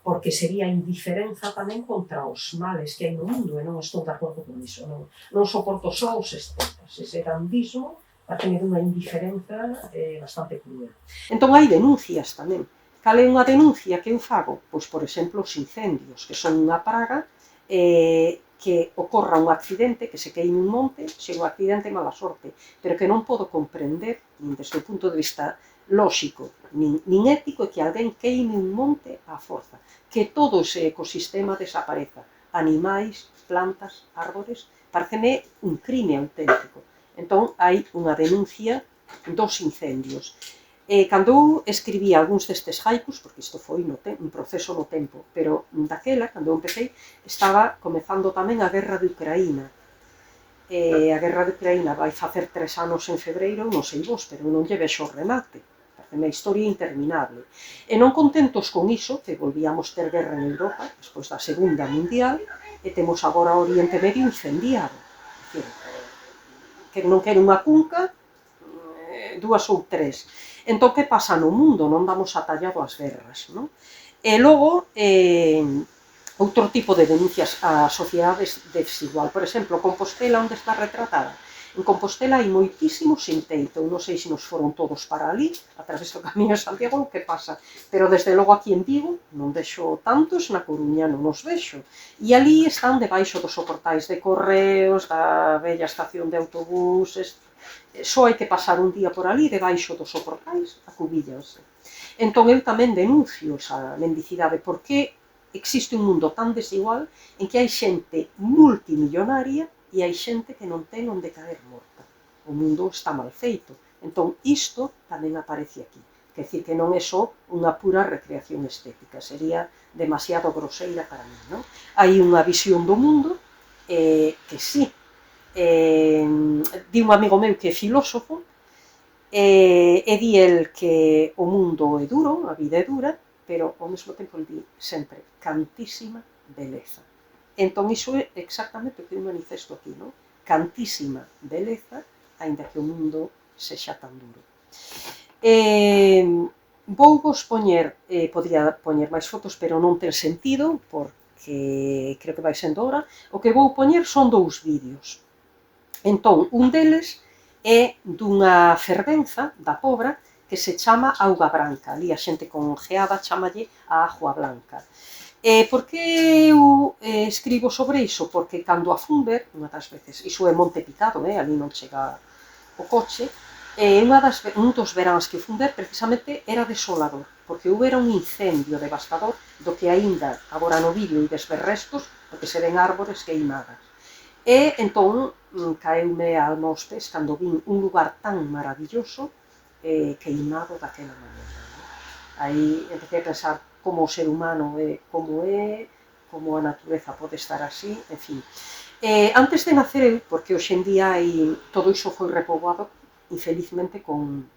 Porque sería indiferenza tamén contra os males que hai no mundo, e non estou de acordo con iso. Non soporto só os estetas. Ese grandismo parece dunha indiferenza bastante cruel. Entón hai denuncias tamén. Cal é unha denuncia que eu fago? Pois, por exemplo, os incendios, que son unha praga, que ocorra un accidente, que se queime un monte, se un accidente mala sorte, pero que non podo comprender, nin desde o punto de vista lóxico, nin ético, que alguén queime un monte á forza, que todo ese ecosistema desapareza, animais, plantas, árbores, pareceme un crime auténtico. Entón, hai unha denuncia dos incendios. Cando eu escribía algúns destes haikus, porque isto foi un proceso no tempo, pero daquela, cando eu empecé, estaba comezando tamén a guerra de Ucraína. A guerra de Ucraína vai facer 3 anos en febreiro, non sei vos, pero non lle vexo o remate. Parece unha historia interminable. E non contentos con iso, que volvíamos ter guerra en Europa, despois da Segunda Mundial, e temos agora o Oriente Medio incendiado. Que non quere unha cunca, 2 ou 3. Entón, que pasa no mundo? Non damos atallado ás guerras, non? E logo, outro tipo de denuncias a sociedades desigual. Por exemplo, Compostela, onde está retratada? En Compostela hai moitísimo sen teito. Non sei se nos foron todos para ali, a través do Camiño de Santiago, o que pasa. Pero desde logo aquí en Vigo non vexo tantos, na Coruña non os vexo. E ali están debaixo dos soportais de correos, da bella estación de autobuses. Só hai que pasar un día por ali, debaixo dos soportais, acubillanse. Entón eu tamén denuncio esa mendicidade, porque existe un mundo tan desigual en que hai xente multimillonaria e hai xente que non ten onde caer morta. O mundo está mal feito. Entón, isto tamén aparece aquí. Quer dicir que non é só unha pura recreación estética, sería demasiado groseira para mí, non? Hai unha visión do mundo que sí, di un amigo meu que é filósofo, e di el que o mundo é duro, a vida é dura, pero ao mesmo tempo el di sempre cantísima beleza. Entón iso é exactamente o que eu manifesto aquí, non? Cantísima beleza, aínda que o mundo sexa tan duro. Vou vos poñer, podría poñer máis fotos, pero non ten sentido, porque creo que vai sendo hora. O que vou poñer son 2 vídeos. Entón, un deles é dunha fervenza da Pobra que se chama Auga Branca. Ali a xente congeada chamalle a Agua Blanca. Por que eu escribo sobre iso? Porque cando a fun ver, unha das veces, iso é Monte Picado, ali non chega o coche, un dos veráns que fun ver precisamente era desolador, porque houbera un incendio devastador do que aínda, agora no vídeo, ides ver restos, porque se ven árbores queimadas. E entón caeume a alma aos pés cando vin un lugar tan maravilloso queimado daquela maneira. Aí empecé a pensar como o ser humano é, como a natureza pode estar así, en fin. Antes de nacer eu, porque hoxe en día todo iso foi repoboado, infelizmente, con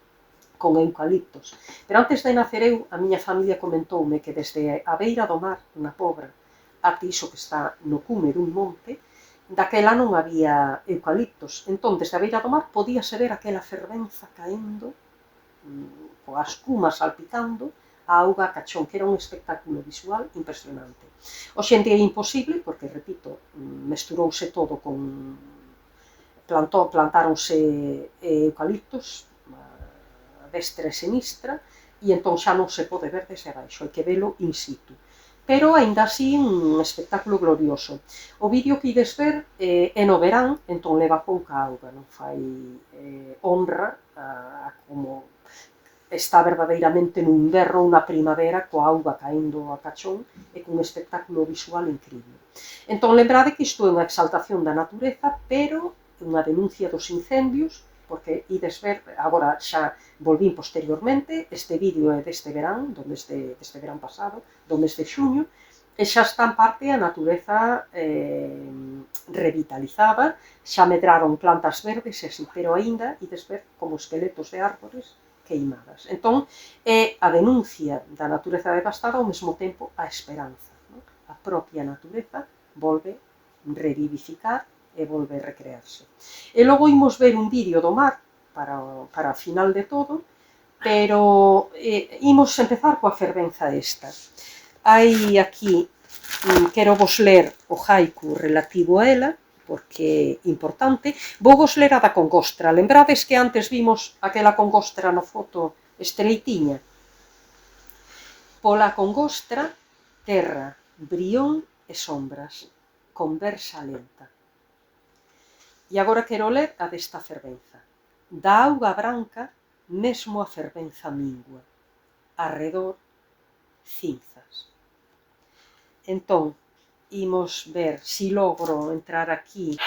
eucaliptos. Pero antes de nacer eu, a miña familia comentoume que desde a beira do mar, na Pobra, ate iso que está no cume dun monte, daquela non había eucaliptos. Entón, desde a beira do mar, podíase ver aquela fervenza caendo, coa espuma salpicando, a auga a cachón, que era un espectáculo visual impresionante. Hoxe en día é imposible, porque, repito, mesturouse todo con... plantáronse eucaliptos, a destra e sinistra, e entón xa non se pode ver desde abaixo, hai que velo in situ. Pero, aínda así, un espectáculo glorioso. O vídeo que ides ver é no verán, entón leva pouca auga, non fai honra a como está verdadeiramente no inverno ou na primavera, coa auga caendo a cachón e cun espectáculo visual incrível. Entón, lembrade que isto é unha exaltación da natureza, pero unha denuncia dos incendios, porque ides ver, agora xa volvín posteriormente, este vídeo é deste verán, deste verán pasado, do mes de xuño, e xa está en parte a natureza revitalizada, xa medraron plantas verdes e así, pero aínda ides ver como esqueletos de árbores queimadas. Entón, é a denuncia da natureza devastada ao mesmo tempo a esperanza. Non? A propia natureza volve revivificar e volve recrearse. E logo imos ver un vídeo do mar para a final de todo, pero imos empezar coa fervenza esta. Hai aquí, quero vos ler o haiku relativo a ela, porque é importante. Vou vos ler a da congostra. Lembrades que antes vimos aquela congostra na foto estreitiña? Pola congostra, terra, brión e sombras, conversa lenta. E agora quero ler a desta fervenza. Da auga branca, mesmo a fervenza mingua. Arredor, cinzas. Entón, imos ver si logro entrar aquí.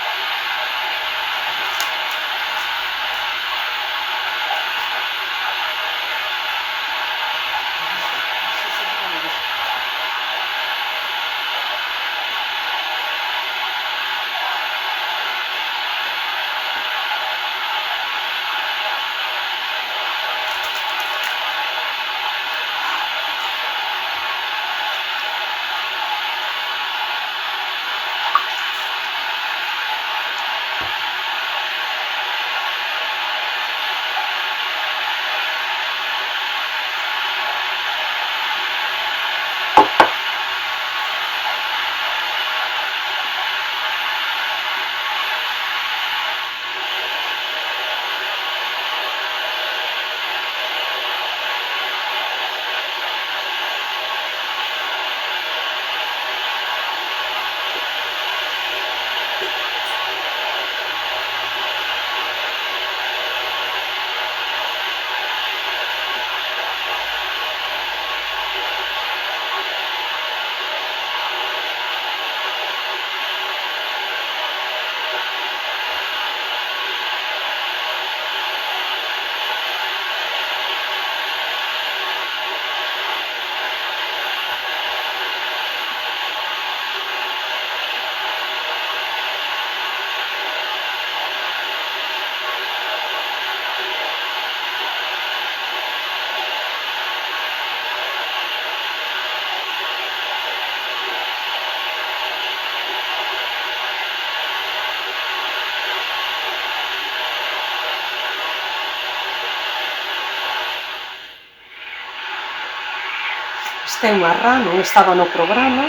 Esta é unha rá, non estaba no programa,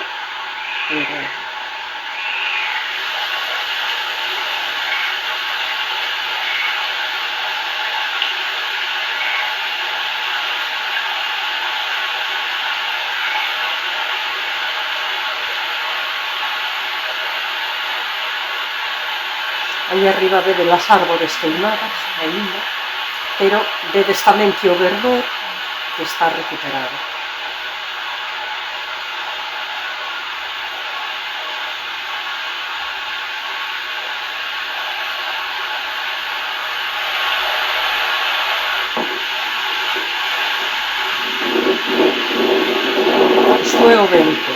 pero... Aí arriba vedes as árbores queimadas, aínda, pero vedes tamén que o verdor que está recuperado. Isto é o vento.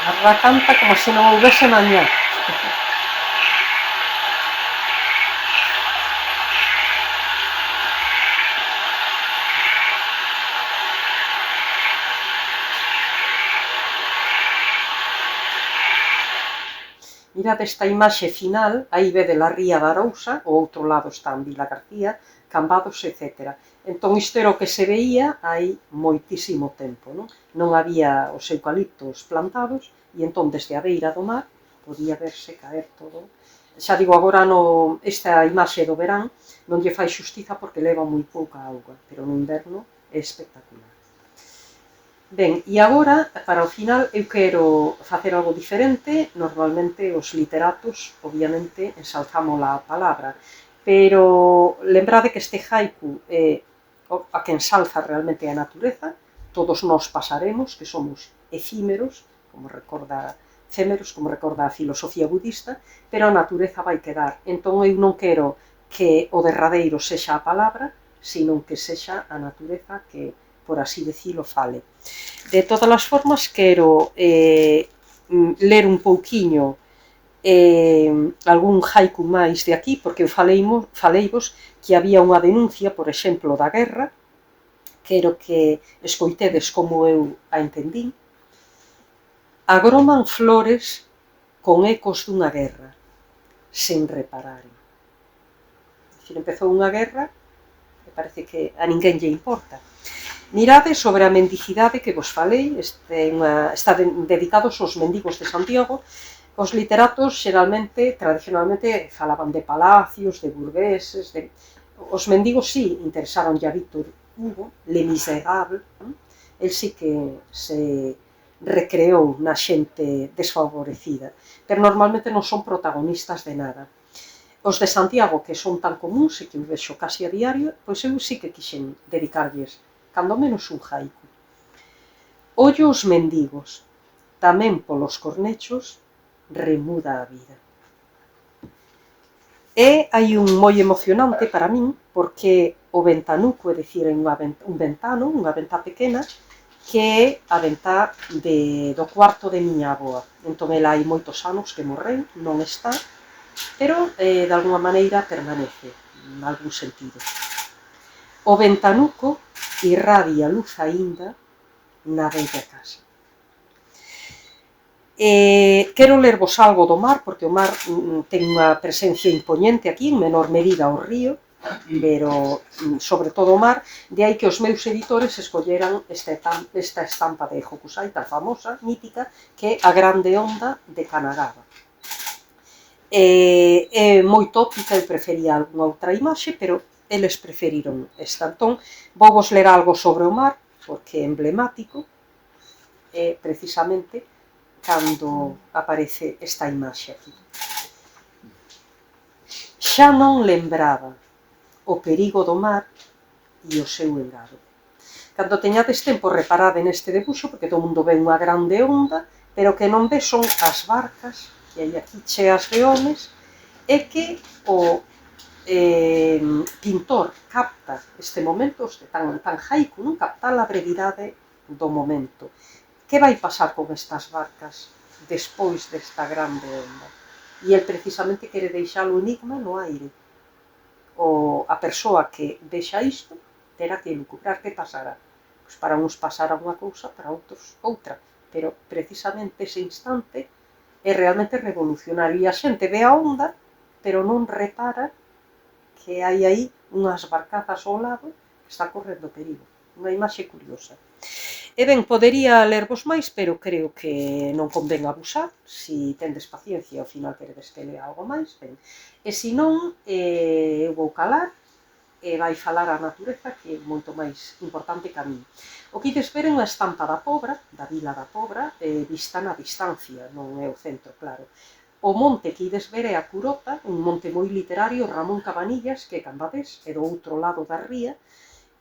A rá canta como se non houvese mañá. Mirade esta imaxe final, aí vede a ría da Arousa, ao outro lado está en Vila García, Cambados, etc. Entón isto era o que se veía hai moitísimo tempo, non? Non había os eucaliptos plantados e entón desde a beira do mar podía verse caer todo. Xa digo, agora esta imaxe do verán non lle fai xustiza porque leva moi pouca auga, pero no inverno é espectacular. Ben, e agora, para o final, eu quero facer algo diferente. Normalmente os literatos, obviamente, ensalzamos a palabra, pero lembrade que este haiku a que ensalza realmente a natureza. Todos nós pasaremos, que somos efímeros, como recorda a filosofía budista, pero a natureza vai quedar. Entón eu non quero que o derradeiro sexa a palabra, sino que sexa a natureza que, por así decirlo, fale. De todas as formas, quero ler un pouquiño algún haiku máis de aquí, porque eu faleivos que había unha denuncia, por exemplo, da guerra. Quero que escoitedes como eu a entendín. Agroman flores con ecos dunha guerra, sen repararen. Empezou unha guerra e parece que a ninguén lle importa. Mirade sobre a mendicidade que vos falei, está dedicados aos mendigos de Santiago. Os literatos xeralmente, tradicionalmente, falaban de palacios, de burgueses, os mendigos sí interesaron a Víctor Hugo, Le Miserable. El sí que se recreou na xente desfavorecida, pero normalmente non son protagonistas de nada. Os de Santiago, que son tan comuns e que eu vexo casi a diario, pois eu sí que quixen dedicarlles cando menos un haiku. Ollo os mendigos, tamén polos cornechos remuda a vida. E hai un moi emocionante para min, porque o ventanuco, é dicir, un ventano, unha ventá pequena, que é a ventá do cuarto de miña avoa. Entón, ela hai moitos anos que morreu, non está, pero de alguna maneira permanece, en algún sentido. O ventanuco irradia luz aínda na bella casa. Quero lervos algo do mar, porque o mar ten unha presencia imponente aquí, en menor medida o río, pero sobre todo o mar, de aí que os meus editores escolleran esta estampa de Hokusai tan famosa, mítica, que é a grande onda de Kanagawa. É moi tópica, eu prefería algunha outra imaxe, pero eles preferiron esta. Entón, vou vos ler algo sobre o mar, porque é emblemático. é precisamente cando aparece esta imaxe aquí. Xa non lembraba o perigo do mar e o seu engado. Cando teñades tempo, reparade neste debuxo, porque todo mundo ve unha grande onda, pero que non ve son as barcas, que hai aquí cheas de homes, e que o pintor capta este momento, tan haiku, non? Captar a brevidade do momento. Que vai pasar con estas barcas despois desta grande onda? E el precisamente quere deixar o enigma no aire. A persoa que vexa isto terá que lucubrar que pasará. Pois para uns pasará unha cousa, para outros outra, pero precisamente ese instante é realmente revolucionario. E a xente ve a onda, pero non repara que hai aí unhas barcazas ao lado que está correndo perigo. Unha imaxe curiosa. E ben, podería lervos máis, pero creo que non convén abusar. Si tendes paciencia, ao final queredes que lea algo máis, ben. E se non, eu vou calar, e vai falar a natureza, que é moito máis importante que a min. O que ides ver é unha estampa da Pobra, da vila da Pobra, vista na distancia, non é o centro, claro. O monte que ides ver é a Curota, un monte moi literario, Ramón Cabanillas, que cambades, é do outro lado da ría,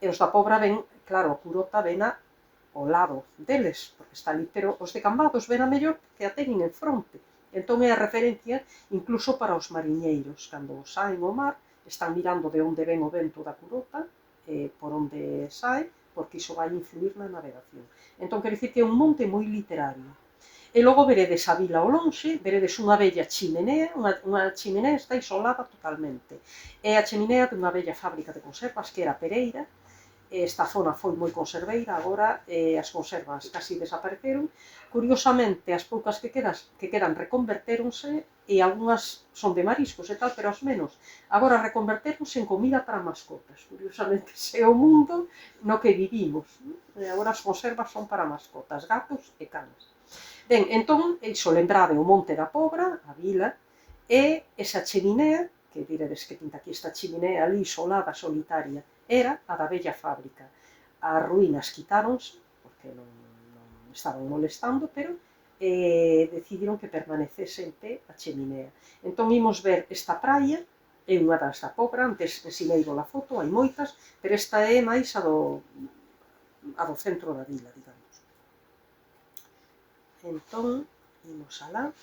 e os da Pobra ven, claro, a Curota ven ao lado deles, porque está ali, pero os de Cambados ven a mellor que a teñen en fronte. Entón é a referencia incluso para os mariñeiros, cando saen ao mar, están mirando de onde ven o vento da Curota, por onde sae, porque iso vai influir na navegación. Entón quero dicir que é un monte moi literario. E logo veredes a vila ao lonxe, veredes unha bella chimenea, unha chimenea está isolada totalmente. É a chimenea dunha bella fábrica de conservas, que era Pereira. Esta zona foi moi conserveira, agora as conservas casi desapareceron. Curiosamente, as poucas que quedan reconvertéronse, e algunhas son de mariscos e tal, pero as menos. Agora reconvertéronse en comida para mascotas. Curiosamente, ese é o mundo no que vivimos. Agora as conservas son para mascotas, gatos e cans. Ben, entón, iso, lembrade o monte da Pobra, a vila, e esa cheminea, que diredes que pinta aquí esta cheminea ali isolada, solitaria, era a da bella fábrica. As ruínas quitáronse, porque non estaban molestando, pero decidiron que permanecese en pé a cheminea. Entón imos ver esta praia, é unha das da Pobra, antes ensinei a foto, hai moitas, pero esta é máis a do centro da vila, digamos. Entón, imos alá.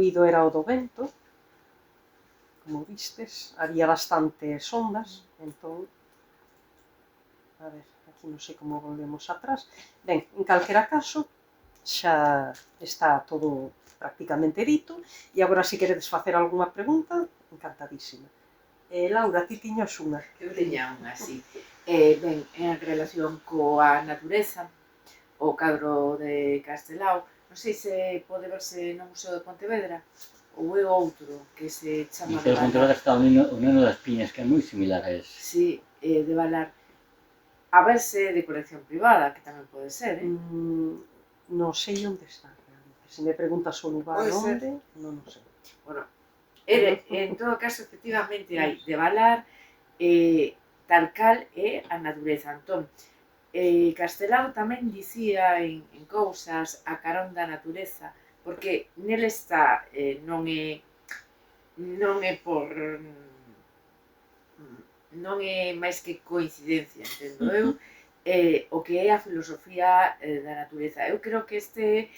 ruido era o do vento, como vistes, había bastantes ondas, entón, a ver, aquí non sei como volvemos atrás. Ben, en calquera caso, xa está todo prácticamente dito, e agora se queredes facer algunha pregunta, encantadísima. Laura, ti tiñas unha. Eu teña unha, así. Ben, en relación coa natureza, o cadro de Castelao, non sei se pode verse no Museo de Pontevedra, ou é outro que se chama Museo de Pontevedra está o Neno das Piñas, que é moi similar a ese. Sí, de Valar. A verse de colección privada, que tamén pode ser, Non sei onde está, realmente. Se me preguntas o lugar onde, non o sei. Bueno, en todo caso, efectivamente, hai de Valar, tal cal é a natureza. Entón, Castelao tamén dicía en cousas a carón da natureza, porque nel está, non é por non é máis que coincidencia, entendo eu, o que é a filosofía da natureza. Eu creo que este é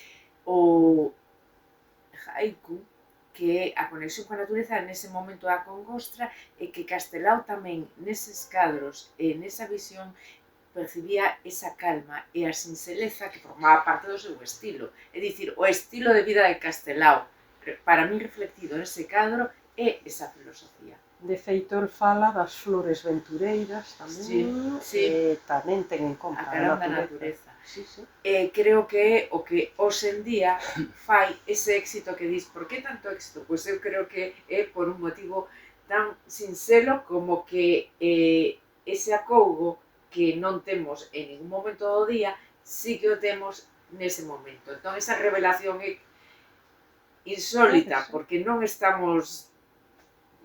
o haiku, que é a conexión coa natureza nese momento da Congostra, e que Castelao tamén neses cadros e nesa visión percibía esa calma e a sinxeleza que formaba parte do seu estilo. É dicir, o estilo de vida de Castelao, para mí reflectido nese cadro, é esa filosofía. De feito, el fala das flores ventureiras tamén, tamén ten en conta a carón da natureza. Sí, sí. Creo que é o que hoxe en día fai ese éxito que dis. Por que tanto éxito? Pois eu creo que é por un motivo tan sinxelo como que ese acougo que non temos en ningún momento do día, sí que o temos nese momento. Entón, esa revelación é insólita, porque non estamos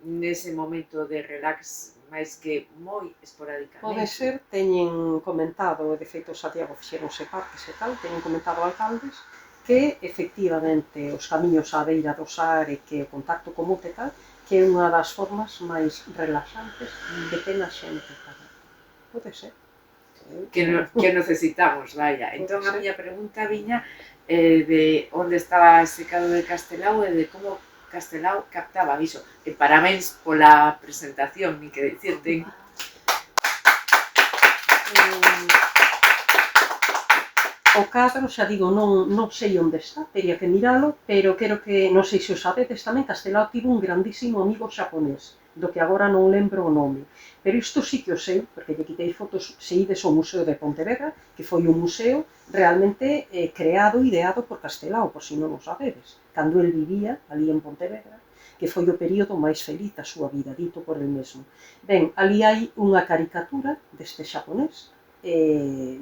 nese momento de relax máis que moi esporádicamente. Pode ser, teñen comentado, de feito Santiago fixeronse parques e tal, teñen comentado alcaldes que efectivamente os camiños á beira do Sar e que o contacto co monte tal, que é unha das formas máis relaxantes que ten a xente. Pode ser. Que necesitamos, vaya. Entón a miña pregunta viña de onde estaba ese cadro de Castelao e de como Castelao captaba iso. E parabéns pola presentación, ni que dicirte. O cadro, xa digo, non sei onde está, teria que miralo, pero quero que, non sei se o sabedes tamén, Castelao tivo un grandísimo amigo xaponés, do que agora non lembro o nome. Pero isto sí que o sei, porque lle quitei fotos, se ides ao Museo de Pontevedra, que foi un museo realmente creado, ideado por Castelao, por si non o sabedes, cando el vivía ali en Pontevedra, que foi o período máis feliz da súa vida, dito por el mesmo. Ben, ali hai unha caricatura deste xaponés,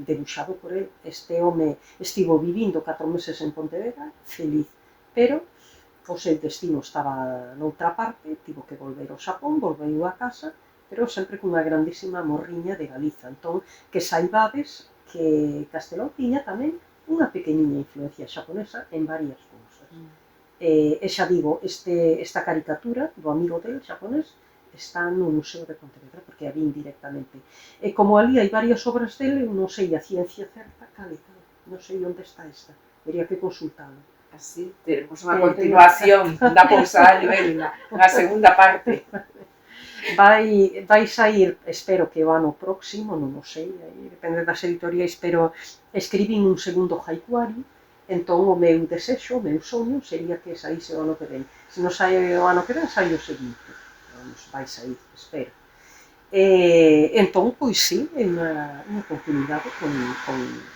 debuxado por el. Este home estivo vivindo 4 meses en Pontevedra, feliz, pero o seu destino estaba noutra parte, tivo que volver ao Xapón, volveu a casa, pero sempre cunha grandísima morriña de Galiza. Entón, que saibades que Castelao tiña tamén unha pequeniña influencia xaponesa en varias cousas. E xa digo, esta caricatura do amigo del xaponés está no Museo de Pontevedra, porque a vin directamente. E como ali hai varias obras dele, eu non sei a ciencia certa cal e tal. Non sei onde está esta. Teria que consultalo. Así, teremos unha continuación da Pousa Nivel na segunda parte. Vai sair, espero que o ano próximo, non o sei, depende das editoriais, pero escribín un segundo haikuari, entón o meu desexo, o meu soño, sería que saíse o ano que ven. Se non sai o ano que ven, sai o seguinte. Vai sair, espero. Entón, pois sí, é unha continuidade con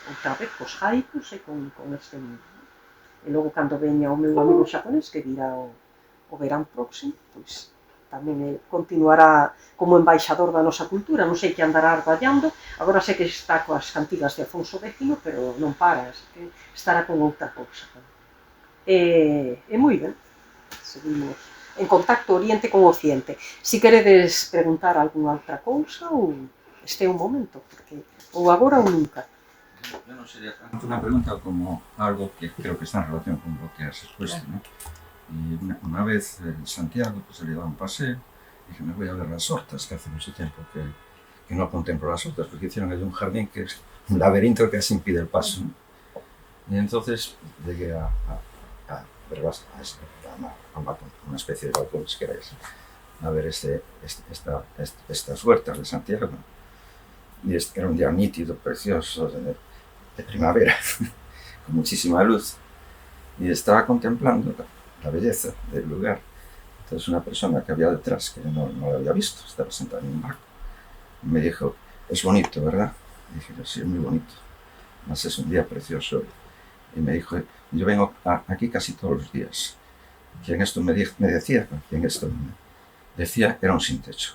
outra vez, cos haikus e con este mundo. E logo, cando veña o meu amigo xaponés, que virá o verán próximo, pois tamén continuará como embaixador da nosa cultura, non sei que andará arballando, agora sei que está coas cantigas de Afonso X, pero non para, así que estará con outra cousa. E moi ben, seguimos en contacto Oriente con Occidente. Si queredes preguntar algunha outra cousa, ou este é o momento, porque ou agora ou nunca. Yo no sería tanto una pregunta como algo que creo que está en relación con lo que has expuesto, ¿no? Y una vez en Santiago pues salí a un paseo y dije, me voy a ver las hortas, que hace mucho tiempo que no contemplo las hortas, porque hicieron allí un jardín que es un laberinto que casi impide el paso, ¿no? Y entonces llegué a ver una especie de balcón, si queréis, a ver estas huertas de Santiago. Y era un día nítido, precioso, de primavera, con muchísima luz. Y estaba contemplando la belleza del lugar. Entonces una persona que había detrás, que yo no la había visto, estaba sentada en un banco, me dijo, es bonito, ¿verdad? Y dije, sí, es muy bonito. Además es un día precioso. Y me dijo, yo vengo aquí casi todos los días. Quien esto me decía, quien esto me decía, era un sin techo.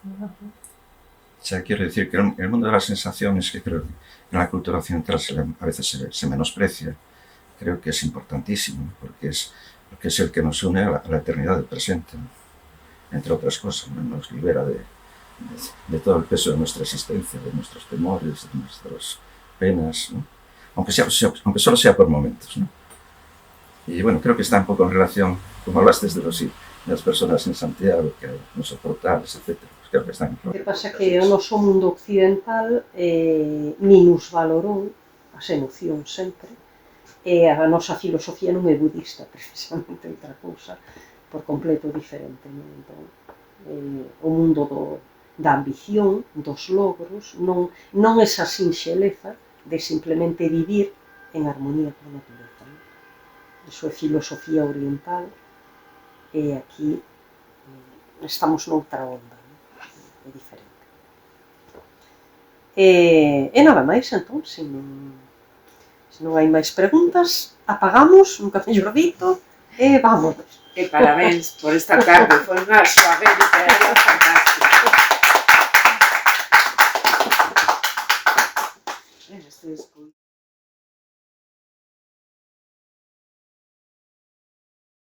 O sea, quiero decir que el mundo de las sensaciones, que creo que en la cultura occidental a veces se menosprecia, creo que es importantísimo, porque es el que nos une a la eternidad del presente, ¿no? Entre otras cosas, ¿no? Nos libera de todo el peso de nuestra existencia, de nuestros temores, de nuestras penas, ¿no? Aunque solo sea por momentos, ¿no? Y bueno, creo que está un poco en relación, como hablaste de las personas en Santiago, que no soportables, etc. Pues creo que están en O que pasa é que o noso mundo occidental minusvalorou as emocións sempre, e a nosa filosofía non é budista, precisamente outra cousa por completo diferente, non? Entón, o mundo da ambición, dos logros, non esa sinxeleza de simplemente vivir en armonía con a natureza, non? Iso é filosofía oriental, e aquí estamos noutra onda, non? É diferente. E nada máis, entón, se non hai máis preguntas, apagamos, nunca mellor dito, e vámonos. E parabéns por esta tarde, foi unha xoague literaria fantástica. Estoy